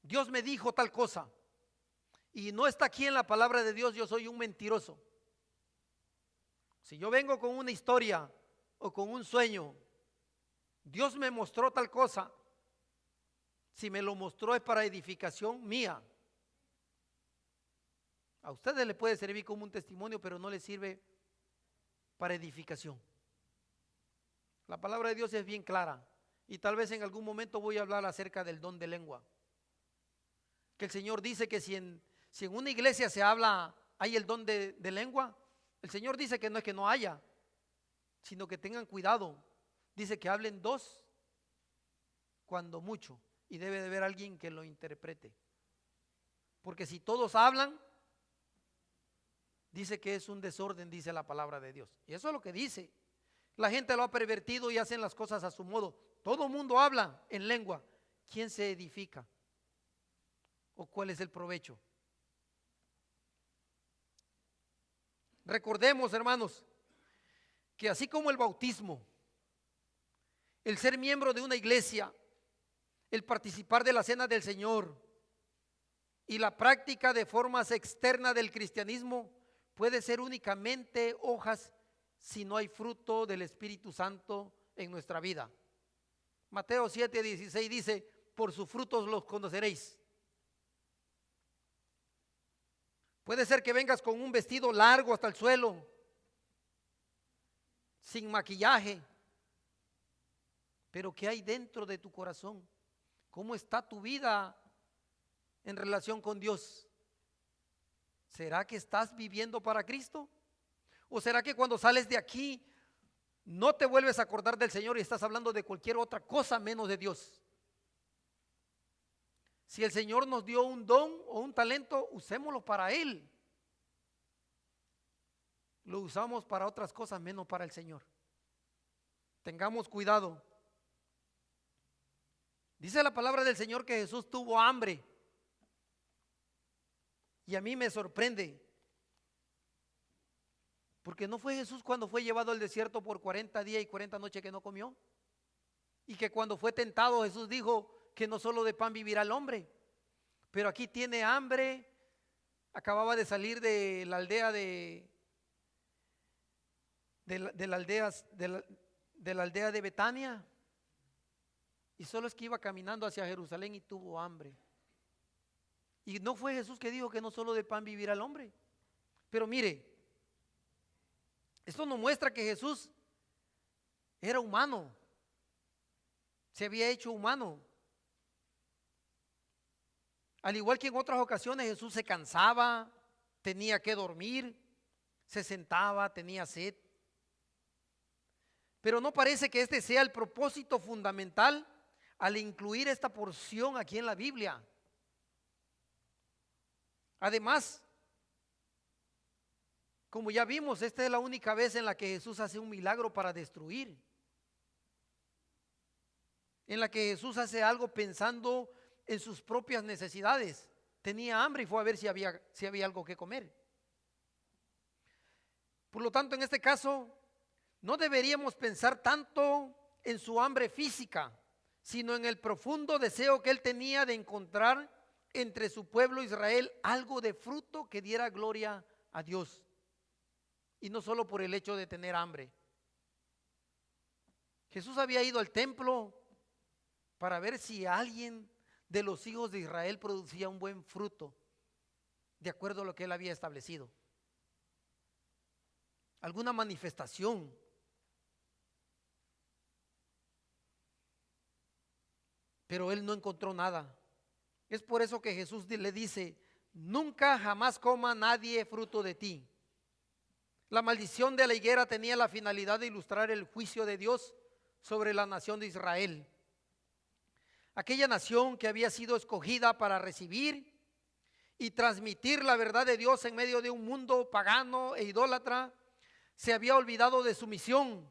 Dios me dijo tal cosa, y no está aquí en la palabra de Dios, yo soy un mentiroso. Si yo vengo con una historia o con un sueño, Dios me mostró tal cosa, si me lo mostró es para edificación mía. A ustedes le puede servir como un testimonio, pero no les sirve para edificación. La palabra de Dios es bien clara, y tal vez en algún momento voy a hablar acerca del don de lengua. Que el Señor dice que si en una iglesia se habla, hay el don de lengua. El Señor dice que no es que no haya, sino que tengan cuidado. Dice que hablen dos, cuando mucho, y debe de haber alguien que lo interprete. Porque si todos hablan, dice que es un desorden, dice la palabra de Dios. Y eso es lo que dice. La gente lo ha pervertido y hacen las cosas a su modo. Todo el mundo habla en lengua. ¿Quién se edifica? ¿O cuál es el provecho? Recordemos, hermanos, que así como el bautismo, el ser miembro de una iglesia, el participar de la cena del Señor y la práctica de formas externas del cristianismo puede ser únicamente hojas si no hay fruto del Espíritu Santo en nuestra vida. Mateo 7:16 dice: por sus frutos los conoceréis. Puede ser que vengas con un vestido largo hasta el suelo, sin maquillaje, pero ¿qué hay dentro de tu corazón? ¿Cómo está tu vida en relación con Dios? ¿Será que estás viviendo para Cristo? ¿O será que cuando sales de aquí no te vuelves a acordar del Señor y estás hablando de cualquier otra cosa menos de Dios? Si el Señor nos dio un don o un talento, usémoslo para Él. Lo usamos para otras cosas menos para el Señor. Tengamos cuidado. Dice la palabra del Señor que Jesús tuvo hambre. Y a mí me sorprende. Porque no fue Jesús cuando fue llevado al desierto por 40 días y 40 noches que no comió. Y que cuando fue tentado Jesús dijo que no solo de pan vivirá el hombre. Pero aquí tiene hambre. Acababa de salir de la aldea de la aldea de Betania. Y solo es que iba caminando hacia Jerusalén y tuvo hambre. Y no fue Jesús que dijo que no solo de pan vivirá el hombre. Pero mire, esto nos muestra que Jesús era humano. Se había hecho humano. Al igual que en otras ocasiones, Jesús se cansaba, tenía que dormir, se sentaba, tenía sed. Pero no parece que este sea el propósito fundamental al incluir esta porción aquí en la Biblia. Además, como ya vimos, esta es la única vez en la que Jesús hace un milagro para destruir. En la que Jesús hace algo pensando en sus propias necesidades. Tenía hambre y fue a ver si había algo que comer. Por lo tanto, en este caso, no deberíamos pensar tanto en su hambre física, sino en el profundo deseo que él tenía de encontrar entre su pueblo Israel algo de fruto que diera gloria a Dios. Y no solo por el hecho de tener hambre. Jesús había ido al templo para ver si alguien de los hijos de Israel producía un buen fruto, de acuerdo a lo que él había establecido. Alguna manifestación. Pero él no encontró nada. Es por eso que Jesús le dice: nunca jamás coma nadie fruto de ti. La maldición de la higuera tenía la finalidad de ilustrar el juicio de Dios sobre la nación de Israel. Aquella nación que había sido escogida para recibir y transmitir la verdad de Dios en medio de un mundo pagano e idólatra, se había olvidado de su misión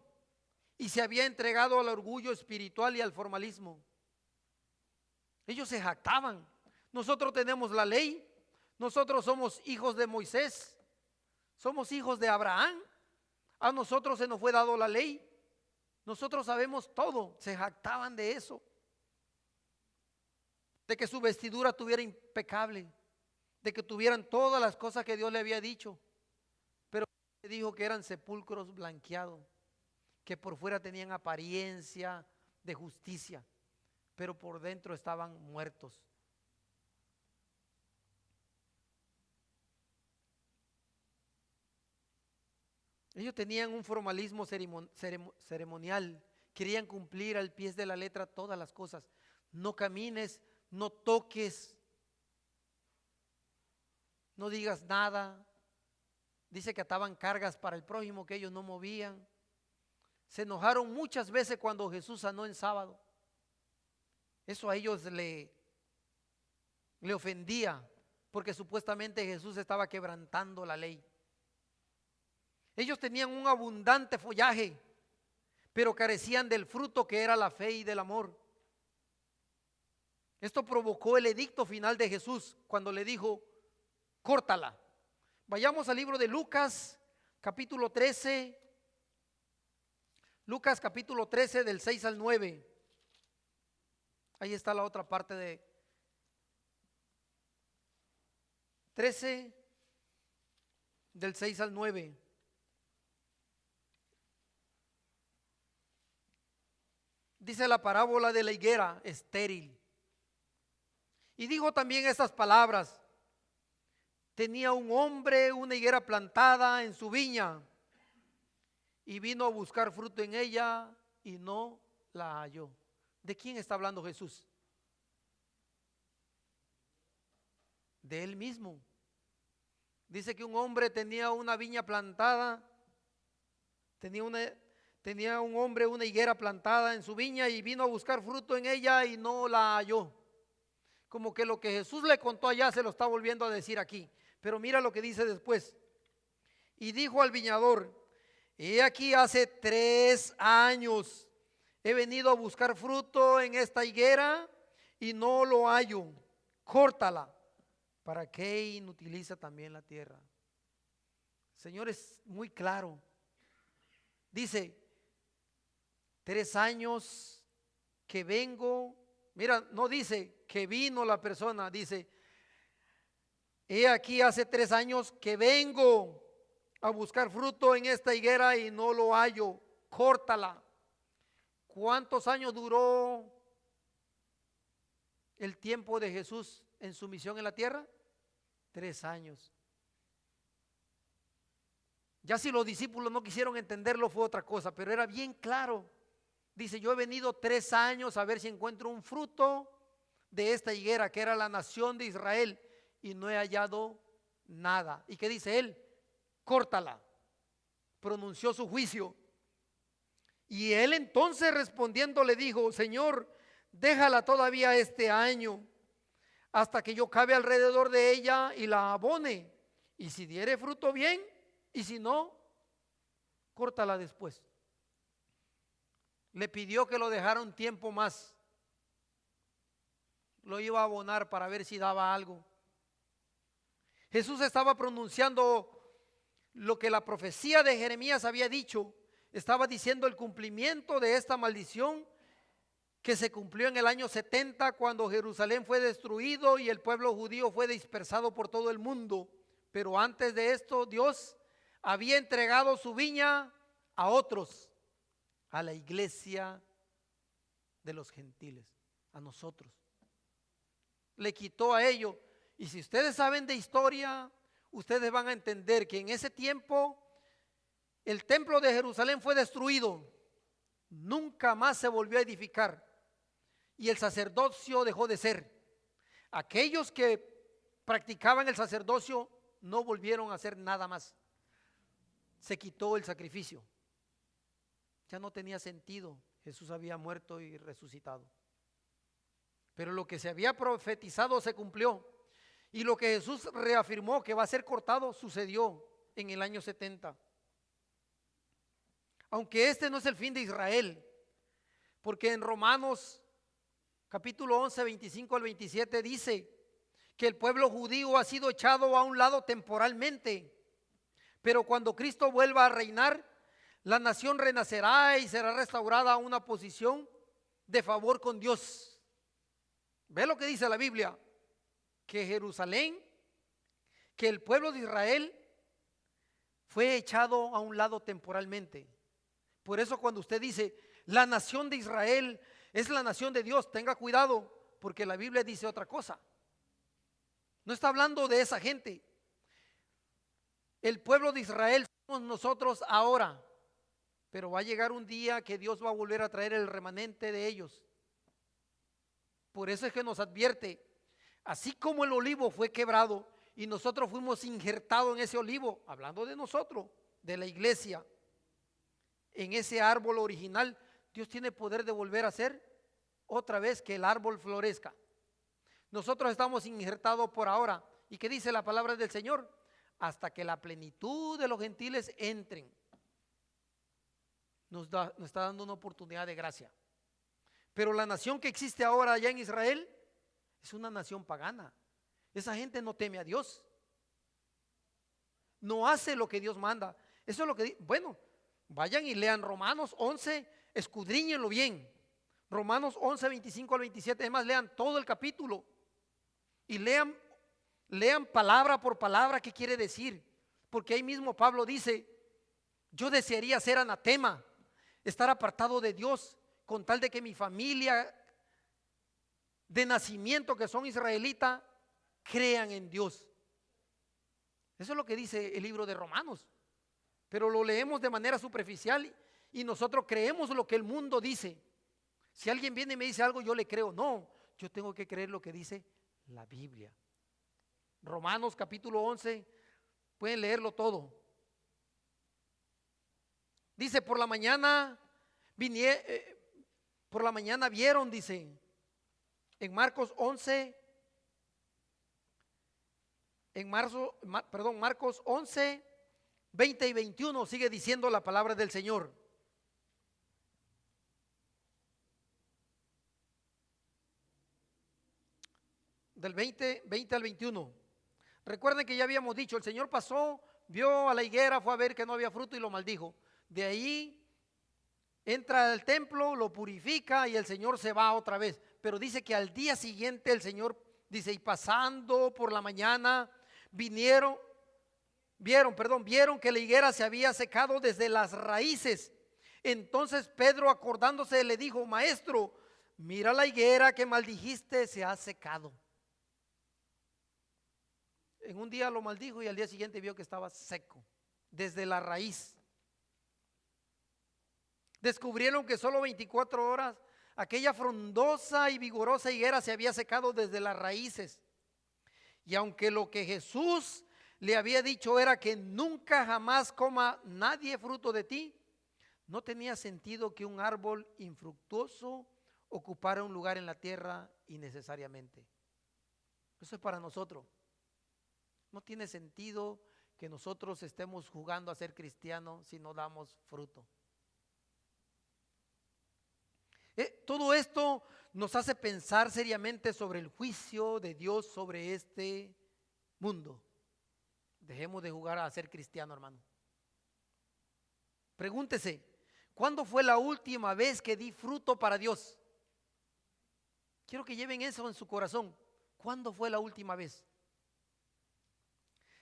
y se había entregado al orgullo espiritual y al formalismo. Ellos se jactaban: nosotros tenemos la ley, nosotros somos hijos de Moisés, somos hijos de Abraham, a nosotros se nos fue dado la ley, nosotros sabemos todo. Se jactaban de eso, de que su vestidura tuviera impecable, de que tuvieran todas las cosas que Dios le había dicho, pero dijo que eran sepulcros blanqueados, que por fuera tenían apariencia de justicia, pero por dentro estaban muertos. Ellos tenían un formalismo ceremonial, querían cumplir al pie de la letra todas las cosas. No camines, no toques, no digas nada. Dice que ataban cargas para el prójimo que ellos no movían. Se enojaron muchas veces cuando Jesús sanó en sábado. Eso a ellos le ofendía, porque supuestamente Jesús estaba quebrantando la ley. Ellos tenían un abundante follaje, pero carecían del fruto que era la fe y del amor. Esto provocó el edicto final de Jesús cuando le dijo: córtala. Vayamos al libro de Lucas, capítulo 13. Lucas capítulo 13 del 6 al 9. Ahí está la otra parte de 13 del 6 al 9. Dice la parábola de la higuera estéril. Y dijo también estas palabras: tenía un hombre una higuera plantada en su viña, y vino a buscar fruto en ella y no la halló. ¿De quién está hablando Jesús? De él mismo. Dice que un hombre tenía una viña plantada, tenía un hombre una higuera plantada en su viña y vino a buscar fruto en ella y no la halló. Como que lo que Jesús le contó allá se lo está volviendo a decir aquí. Pero mira lo que dice después. Y dijo al viñador: he aquí hace 3 años he venido a buscar fruto en esta higuera y no lo hallo. Córtala. ¿Para qué inutiliza también la tierra? Señor, es muy claro. Dice: 3 años que vengo. Mira, no dice que vino la persona, dice: he aquí hace 3 años que vengo a buscar fruto en esta higuera y no lo hallo. Córtala. ¿Cuántos años duró el tiempo de Jesús en su misión en la tierra? 3 años. Ya si los discípulos no quisieron entenderlo fue otra cosa, pero era bien claro. Dice: yo he venido 3 años a ver si encuentro un fruto de esta higuera que era la nación de Israel y no he hallado nada. ¿Y qué dice él? Córtala. Pronunció su juicio. Y él entonces respondiendo le dijo: Señor, déjala todavía este año, hasta que yo cabe alrededor de ella y la abone. Y si diere fruto, bien, y si no, córtala después. Le pidió que lo dejara un tiempo más. Lo iba a abonar para ver si daba algo. Jesús estaba pronunciando lo que la profecía de Jeremías había dicho. Estaba diciendo el cumplimiento de esta maldición que se cumplió en el año 70, cuando Jerusalén fue destruido y el pueblo judío fue dispersado por todo el mundo. Pero antes de esto, Dios había entregado su viña a otros, a la iglesia de los gentiles, a nosotros. Le quitó a ellos. Y si ustedes saben de historia, ustedes van a entender que en ese tiempo el templo de Jerusalén fue destruido. Nunca más se volvió a edificar. Y el sacerdocio dejó de ser. Aquellos que practicaban el sacerdocio no volvieron a hacer nada más. Se quitó el sacrificio. Ya no tenía sentido Jesús había muerto y resucitado. Pero lo que se había profetizado se cumplió. Y lo que Jesús reafirmó que va a ser cortado sucedió en el año 70. Aunque este no es el fin de Israel, porque en Romanos capítulo 11, 25 al 27 dice que el pueblo judío ha sido echado a un lado temporalmente, pero cuando Cristo vuelva a reinar, la nación renacerá y será restaurada a una posición de favor con Dios. ¿Ve lo que dice la Biblia? Que Jerusalén, que el pueblo de Israel fue echado a un lado temporalmente. Por eso cuando usted dice, la nación de Israel es la nación de Dios, tenga cuidado, porque la Biblia dice otra cosa. No está hablando de esa gente. El pueblo de Israel somos nosotros ahora, pero va a llegar un día que Dios va a volver a traer el remanente de ellos. Por eso es que nos advierte, así como el olivo fue quebrado y nosotros fuimos injertados en ese olivo, hablando de nosotros, de la iglesia, en ese árbol original, Dios tiene poder de volver a hacer otra vez que el árbol florezca. Nosotros estamos injertados por ahora. ¿Y qué dice la palabra del Señor? Hasta que la plenitud de los gentiles entren. Nos está dando una oportunidad de gracia. Pero la nación que existe ahora allá en Israel es una nación pagana. Esa gente no teme a Dios. No hace lo que Dios manda. Eso es lo que, bueno, vayan y lean Romanos 11, escudriñenlo bien. Romanos 11, 25 al 27. Además, lean todo el capítulo y lean palabra por palabra qué quiere decir. Porque ahí mismo Pablo dice, yo desearía ser anatema, estar apartado de Dios, con tal de que mi familia de nacimiento, que son israelitas, crean en Dios. Eso es lo que dice el libro de Romanos. Pero lo leemos de manera superficial y nosotros creemos lo que el mundo dice. Si alguien viene y me dice algo, yo le creo. No, yo tengo que creer lo que dice la Biblia. Romanos capítulo 11, pueden leerlo todo. Dice, por la mañana vieron, dice, en Marcos 11, Marcos 11, 20 y 21 sigue diciendo la palabra del Señor. Del 20 al 21. Recuerden que ya habíamos dicho, el Señor pasó, vio a la higuera, fue a ver que no había fruto y lo maldijo. De ahí entra al templo, lo purifica y el Señor se va otra vez. Pero dice que al día siguiente el Señor dice, y pasando por la mañana vieron que la higuera se había secado desde las raíces. Entonces Pedro, acordándose, le dijo, maestro, mira la higuera que maldijiste, se ha secado. En un día lo maldijo y al día siguiente vio que estaba seco, desde la raíz. Descubrieron que solo 24 horas aquella frondosa y vigorosa higuera se había secado desde las raíces. Y aunque lo que Jesús le había dicho era que nunca jamás coma nadie fruto de ti, no tenía sentido que un árbol infructuoso ocupara un lugar en la tierra innecesariamente. Eso es para nosotros. No tiene sentido que nosotros estemos jugando a ser cristianos si no damos fruto. Todo esto nos hace pensar seriamente sobre el juicio de Dios sobre este mundo. Dejemos de jugar a ser cristiano, hermano. Pregúntese, ¿cuándo fue la última vez que di fruto para Dios? Quiero que lleven eso en su corazón. ¿Cuándo fue la última vez?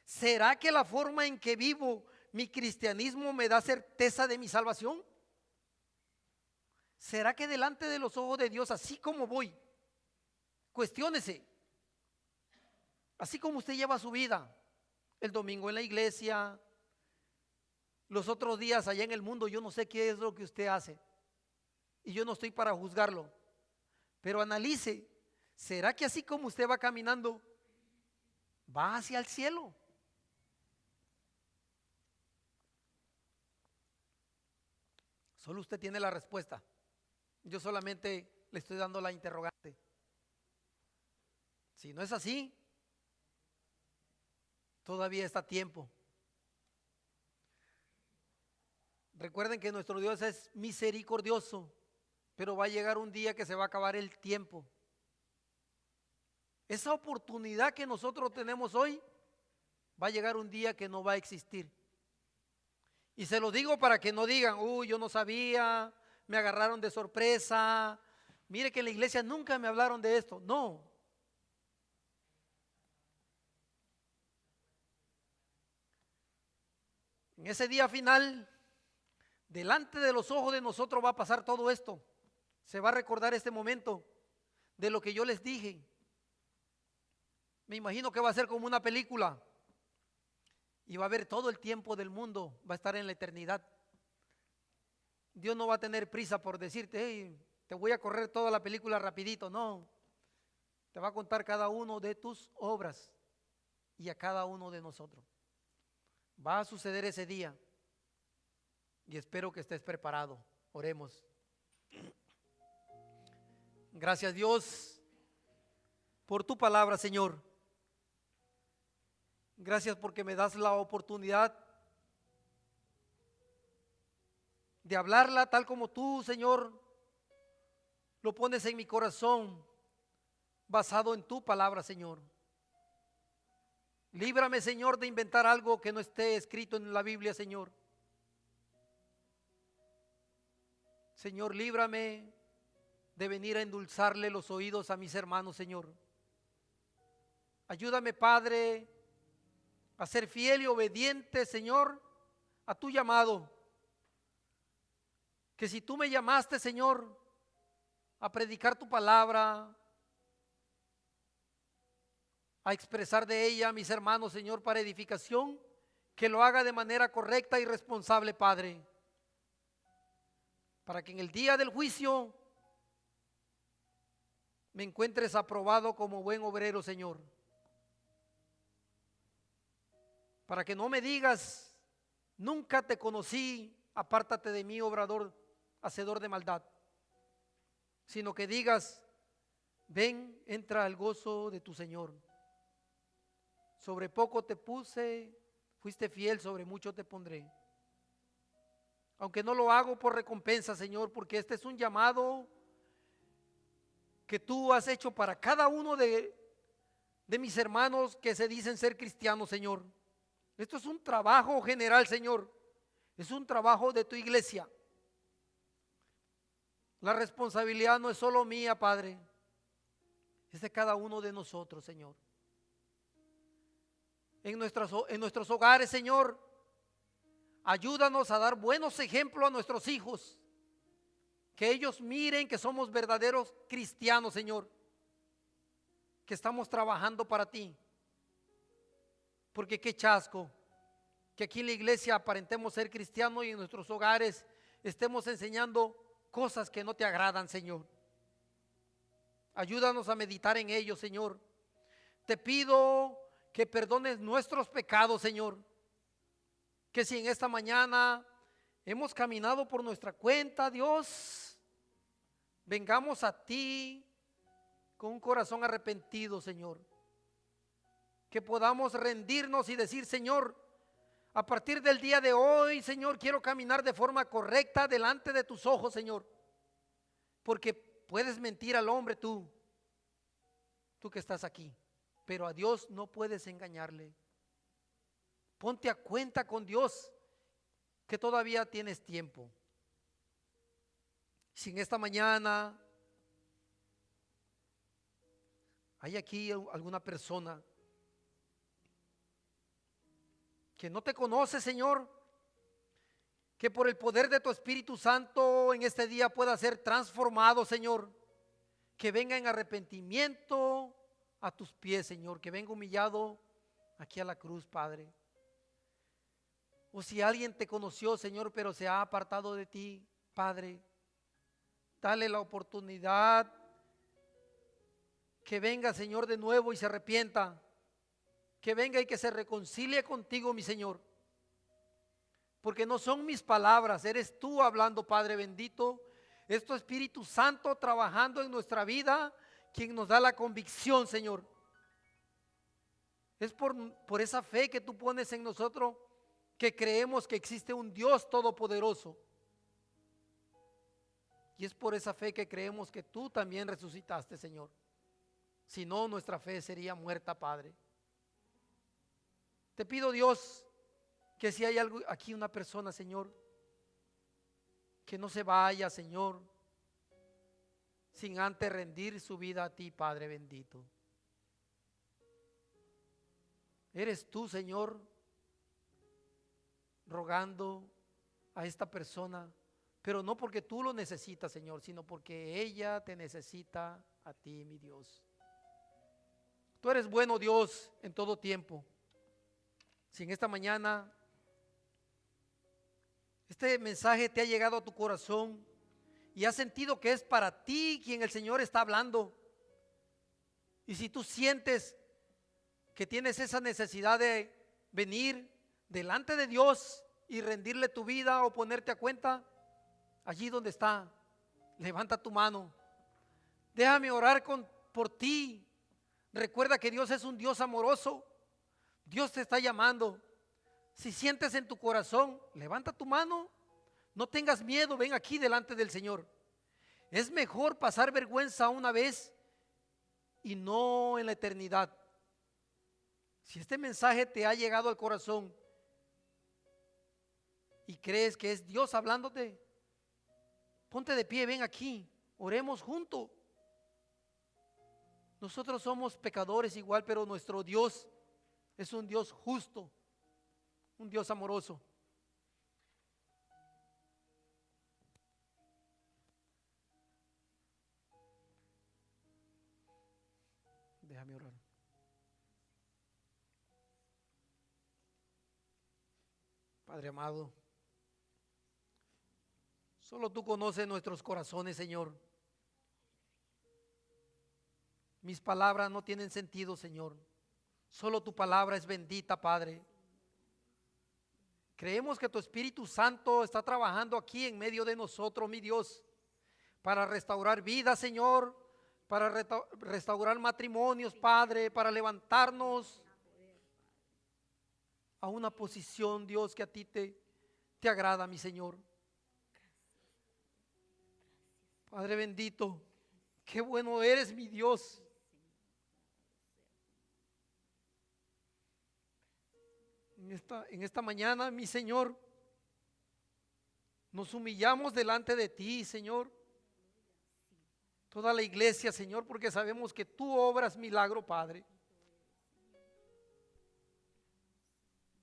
¿Será que la forma en que vivo mi cristianismo me da certeza de mi salvación? ¿Será que delante de los ojos de Dios, así como voy, cuestiónese, así como usted lleva su vida, el domingo en la iglesia, los otros días allá en el mundo, yo no sé qué es lo que usted hace y yo no estoy para juzgarlo, pero analice, ¿será que así como usted va caminando, va hacia el cielo? Solo usted tiene la respuesta. Yo solamente le estoy dando la interrogante. Si no es así, todavía está a tiempo. Recuerden que nuestro Dios es misericordioso, pero va a llegar un día que se va a acabar el tiempo. Esa oportunidad que nosotros tenemos hoy, va a llegar un día que no va a existir. Y se lo digo para que no digan, uy, yo no sabía, me agarraron de sorpresa. Mire que en la iglesia nunca me hablaron de esto. No. En ese día final, delante de los ojos de nosotros va a pasar todo esto. Se va a recordar este momento de lo que yo les dije. Me imagino que va a ser como una película. Y va a haber todo el tiempo del mundo, va a estar en la eternidad. Dios no va a tener prisa por decirte, hey, te voy a correr toda la película rapidito. No, te va a contar cada uno de tus obras y a cada uno de nosotros. Va a suceder ese día y espero que estés preparado. Oremos. Gracias, Dios, por tu palabra, Señor. Gracias porque me das la oportunidad de hablarla tal como tú, Señor, lo pones en mi corazón, basado en tu palabra, Señor. Líbrame, Señor, de inventar algo que no esté escrito en la Biblia, Señor. Señor, líbrame de venir a endulzarle los oídos a mis hermanos, Señor. Ayúdame, Padre, a ser fiel y obediente, Señor, a tu llamado. Que si tú me llamaste, Señor, a predicar tu palabra, a expresar de ella a mis hermanos, Señor, para edificación, que lo haga de manera correcta y responsable, Padre, para que en el día del juicio me encuentres aprobado como buen obrero, Señor. Para que no me digas, nunca te conocí, apártate de mí, obrador, hacedor de maldad, sino que digas, ven, entra al gozo de tu Señor. Sobre poco te puse, fuiste fiel, sobre mucho te pondré. Aunque no lo hago por recompensa, Señor, porque este es un llamado que tú has hecho para cada uno de mis hermanos que se dicen ser cristianos, Señor. Esto es un trabajo general, Señor. Es un trabajo de tu iglesia. La responsabilidad no es solo mía, Padre. Es de cada uno de nosotros, Señor. En nuestros hogares, Señor, ayúdanos a dar buenos ejemplos a nuestros hijos. Que ellos miren que somos verdaderos cristianos, Señor. Que estamos trabajando para ti. Porque qué chasco que aquí en la iglesia aparentemos ser cristianos y en nuestros hogares estemos enseñando cosas que no te agradan, Señor. Ayúdanos a meditar en ello, Señor. Te pido que perdones nuestros pecados, Señor. Que si en esta mañana hemos caminado por nuestra cuenta, Dios, vengamos a ti con un corazón arrepentido, Señor. Que podamos rendirnos y decir, Señor, a partir del día de hoy, Señor, quiero caminar de forma correcta delante de tus ojos, Señor. Porque puedes mentir al hombre tú que estás aquí, pero a Dios no puedes engañarle. Ponte a cuenta con Dios que todavía tienes tiempo. Si en esta mañana hay aquí alguna persona que no te conoce, Señor, que por el poder de tu Espíritu Santo en este día pueda ser transformado, Señor, que venga en arrepentimiento a tus pies, Señor, que venga humillado aquí a la cruz, Padre. O si alguien te conoció, Señor, pero se ha apartado de ti, Padre, dale la oportunidad que venga, Señor, de nuevo y se arrepienta. Que venga y que se reconcilie contigo, mi Señor. Porque no son mis palabras, eres tú hablando, Padre bendito. Es tu Espíritu Santo trabajando en nuestra vida quien nos da la convicción, Señor. Es por esa fe que tú pones en nosotros que creemos que existe un Dios todopoderoso. Y es por esa fe que creemos que tú también resucitaste, Señor. Si no, nuestra fe sería muerta, Padre. Te pido, Dios, que si hay algo aquí, una persona, Señor, que no se vaya, Señor, sin antes rendir su vida a ti, Padre bendito. Eres tú, Señor, rogando a esta persona, pero no porque tú lo necesitas, Señor, sino porque ella te necesita a ti, mi Dios. Tú eres bueno, Dios, en todo tiempo. Si en esta mañana este mensaje te ha llegado a tu corazón y has sentido que es para ti quien el Señor está hablando, y si tú sientes que tienes esa necesidad de venir delante de Dios y rendirle tu vida o ponerte a cuenta, allí donde está, levanta tu mano. Déjame orar por ti. Recuerda que Dios es un Dios amoroso. Dios te está llamando. Si sientes en tu corazón, levanta tu mano. No tengas miedo, ven aquí delante del Señor. Es mejor pasar vergüenza una vez y no en la eternidad. Si este mensaje te ha llegado al corazón y crees que es Dios hablándote, ponte de pie, ven aquí, oremos juntos. Nosotros somos pecadores igual, pero nuestro Dios es un Dios justo, un Dios amoroso. Déjame orar. Padre amado, solo tú conoces nuestros corazones, Señor. Mis palabras no tienen sentido, Señor. Solo tu palabra es bendita, Padre. Creemos que tu Espíritu Santo está trabajando aquí en medio de nosotros, mi Dios, para restaurar vidas, Señor, para restaurar matrimonios, Padre, para levantarnos a una posición, Dios, que a ti te agrada, mi Señor. Padre bendito, qué bueno eres, mi Dios. En esta mañana, mi Señor, nos humillamos delante de ti, Señor. Toda la iglesia, Señor, porque sabemos que tú obras milagro, Padre.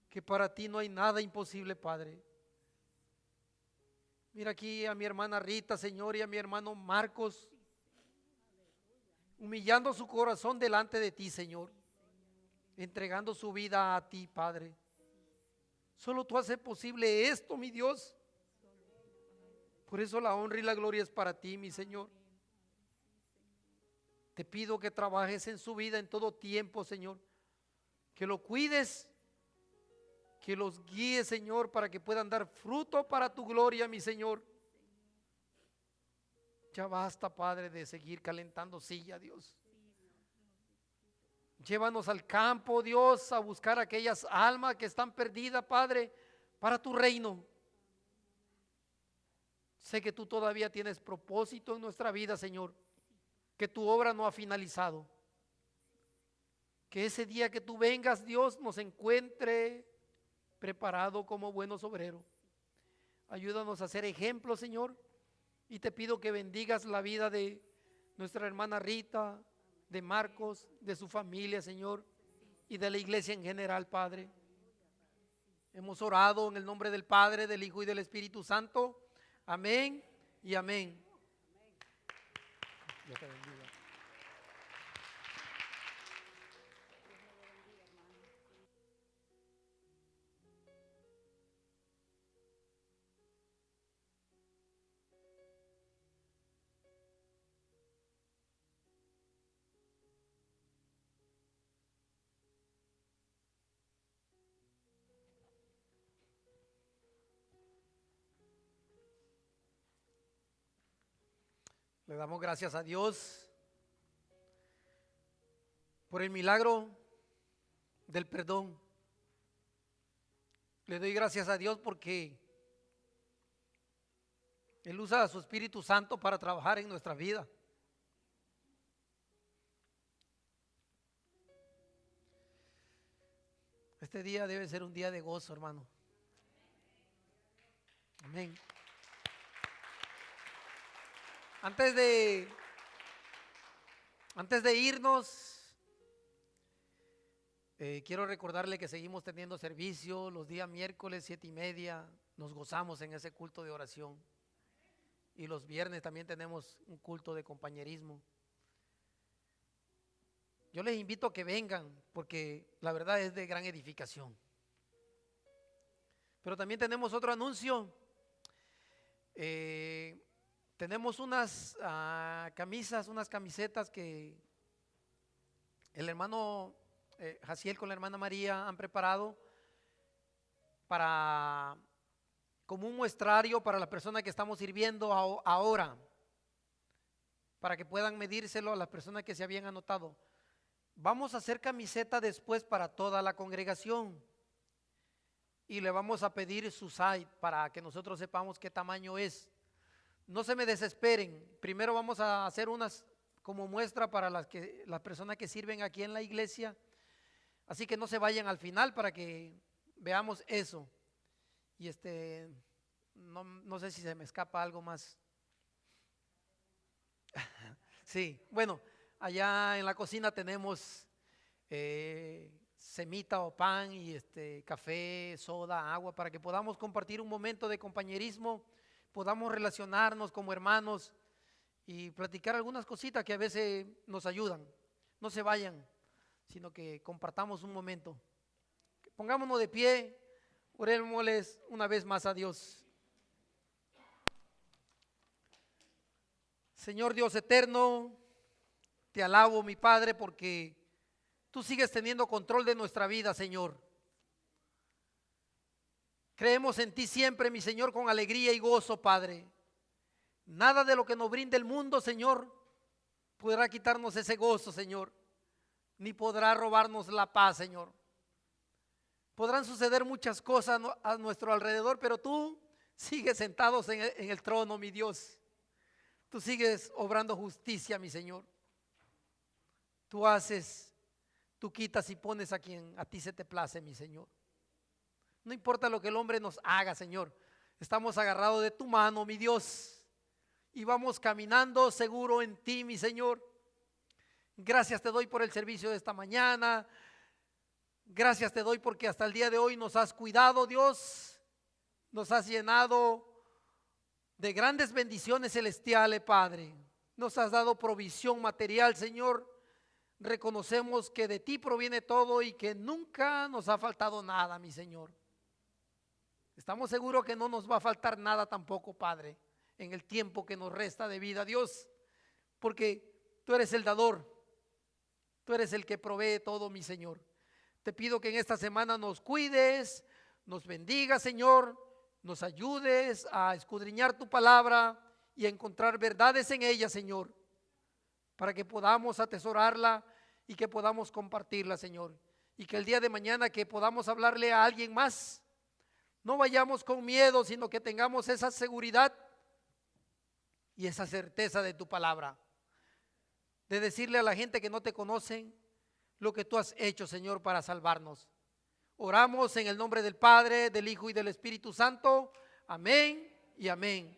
Que para ti no hay nada imposible, Padre. Mira aquí a mi hermana Rita, Señor, y a mi hermano Marcos, humillando su corazón delante de ti, Señor, entregando su vida a ti, Padre. Solo tú haces posible esto, mi Dios. Por eso la honra y la gloria es para ti, mi Señor. Te pido que trabajes en su vida en todo tiempo, Señor. Que lo cuides, que los guíes, Señor, para que puedan dar fruto para tu gloria, mi Señor. Ya basta, Padre, de seguir calentando silla, Dios. Llévanos al campo, Dios, a buscar aquellas almas que están perdidas, Padre, para tu reino. Sé que tú todavía tienes propósito en nuestra vida, Señor, que tu obra no ha finalizado. Que ese día que tú vengas, Dios, nos encuentre preparado como buenos obreros. Ayúdanos a ser ejemplo, Señor, y te pido que bendigas la vida de nuestra hermana Rita, de Marcos, de su familia, Señor, y de la iglesia en general, Padre. Hemos orado en el nombre del Padre, del Hijo y del Espíritu Santo. Amén y amén. Dios te bendiga. Le damos gracias a Dios por el milagro del perdón. Le doy gracias a Dios porque Él usa a su Espíritu Santo para trabajar en nuestra vida. Este día debe ser un día de gozo, hermano. Amén. Antes de irnos, quiero recordarle que seguimos teniendo servicio los días miércoles 7:30. Nos gozamos en ese culto de oración. Y los viernes también tenemos un culto de compañerismo. Yo les invito a que vengan porque la verdad es de gran edificación. Pero también tenemos otro anuncio. Tenemos unas camisas, unas camisetas que el hermano Jaciel con la hermana María han preparado para como un muestrario para las personas que estamos sirviendo ahora, para que puedan medírselo a las personas que se habían anotado. Vamos a hacer camiseta después para toda la congregación y le vamos a pedir su size para que nosotros sepamos qué tamaño es. No se me desesperen, primero vamos a hacer unas como muestra para las personas que sirven aquí en la iglesia, así que no se vayan al final para que veamos eso. Y no sé si se me escapa algo más. Sí, bueno, allá en la cocina tenemos semita o pan y café, soda, agua, para que podamos compartir un momento de compañerismo, podamos relacionarnos como hermanos y platicar algunas cositas que a veces nos ayudan. No se vayan, sino que compartamos un momento. Pongámonos de pie, orémosles una vez más a Dios. Señor Dios eterno, te alabo, mi Padre, porque tú sigues teniendo control de nuestra vida, Señor. Creemos en ti siempre, mi Señor, con alegría y gozo, Padre. Nada de lo que nos brinde el mundo, Señor, podrá quitarnos ese gozo, Señor, ni podrá robarnos la paz, Señor. Podrán suceder muchas cosas a nuestro alrededor, pero tú sigues sentado en el trono, mi Dios. Tú sigues obrando justicia, mi Señor. Tú haces, tú quitas y pones a quien a ti se te place, mi Señor. No importa lo que el hombre nos haga, Señor. Estamos agarrados de tu mano, mi Dios, y vamos caminando seguro en ti, mi Señor. Gracias te doy por el servicio de esta mañana. Gracias te doy porque hasta el día de hoy nos has cuidado, Dios. Nos has llenado de grandes bendiciones celestiales, Padre. Nos has dado provisión material, Señor. Reconocemos que de ti proviene todo y que nunca nos ha faltado nada, mi Señor. Estamos seguros que no nos va a faltar nada tampoco, Padre, en el tiempo que nos resta de vida, Dios, porque tú eres el dador, tú eres el que provee todo, mi Señor. Te pido que en esta semana nos cuides, nos bendigas, Señor, nos ayudes a escudriñar tu palabra y a encontrar verdades en ella, Señor, para que podamos atesorarla y que podamos compartirla, Señor. Y que el día de mañana que podamos hablarle a alguien más, no vayamos con miedo, sino que tengamos esa seguridad y esa certeza de tu palabra, de decirle a la gente que no te conocen lo que tú has hecho, Señor, para salvarnos. Oramos en el nombre del Padre, del Hijo y del Espíritu Santo. Amén y amén.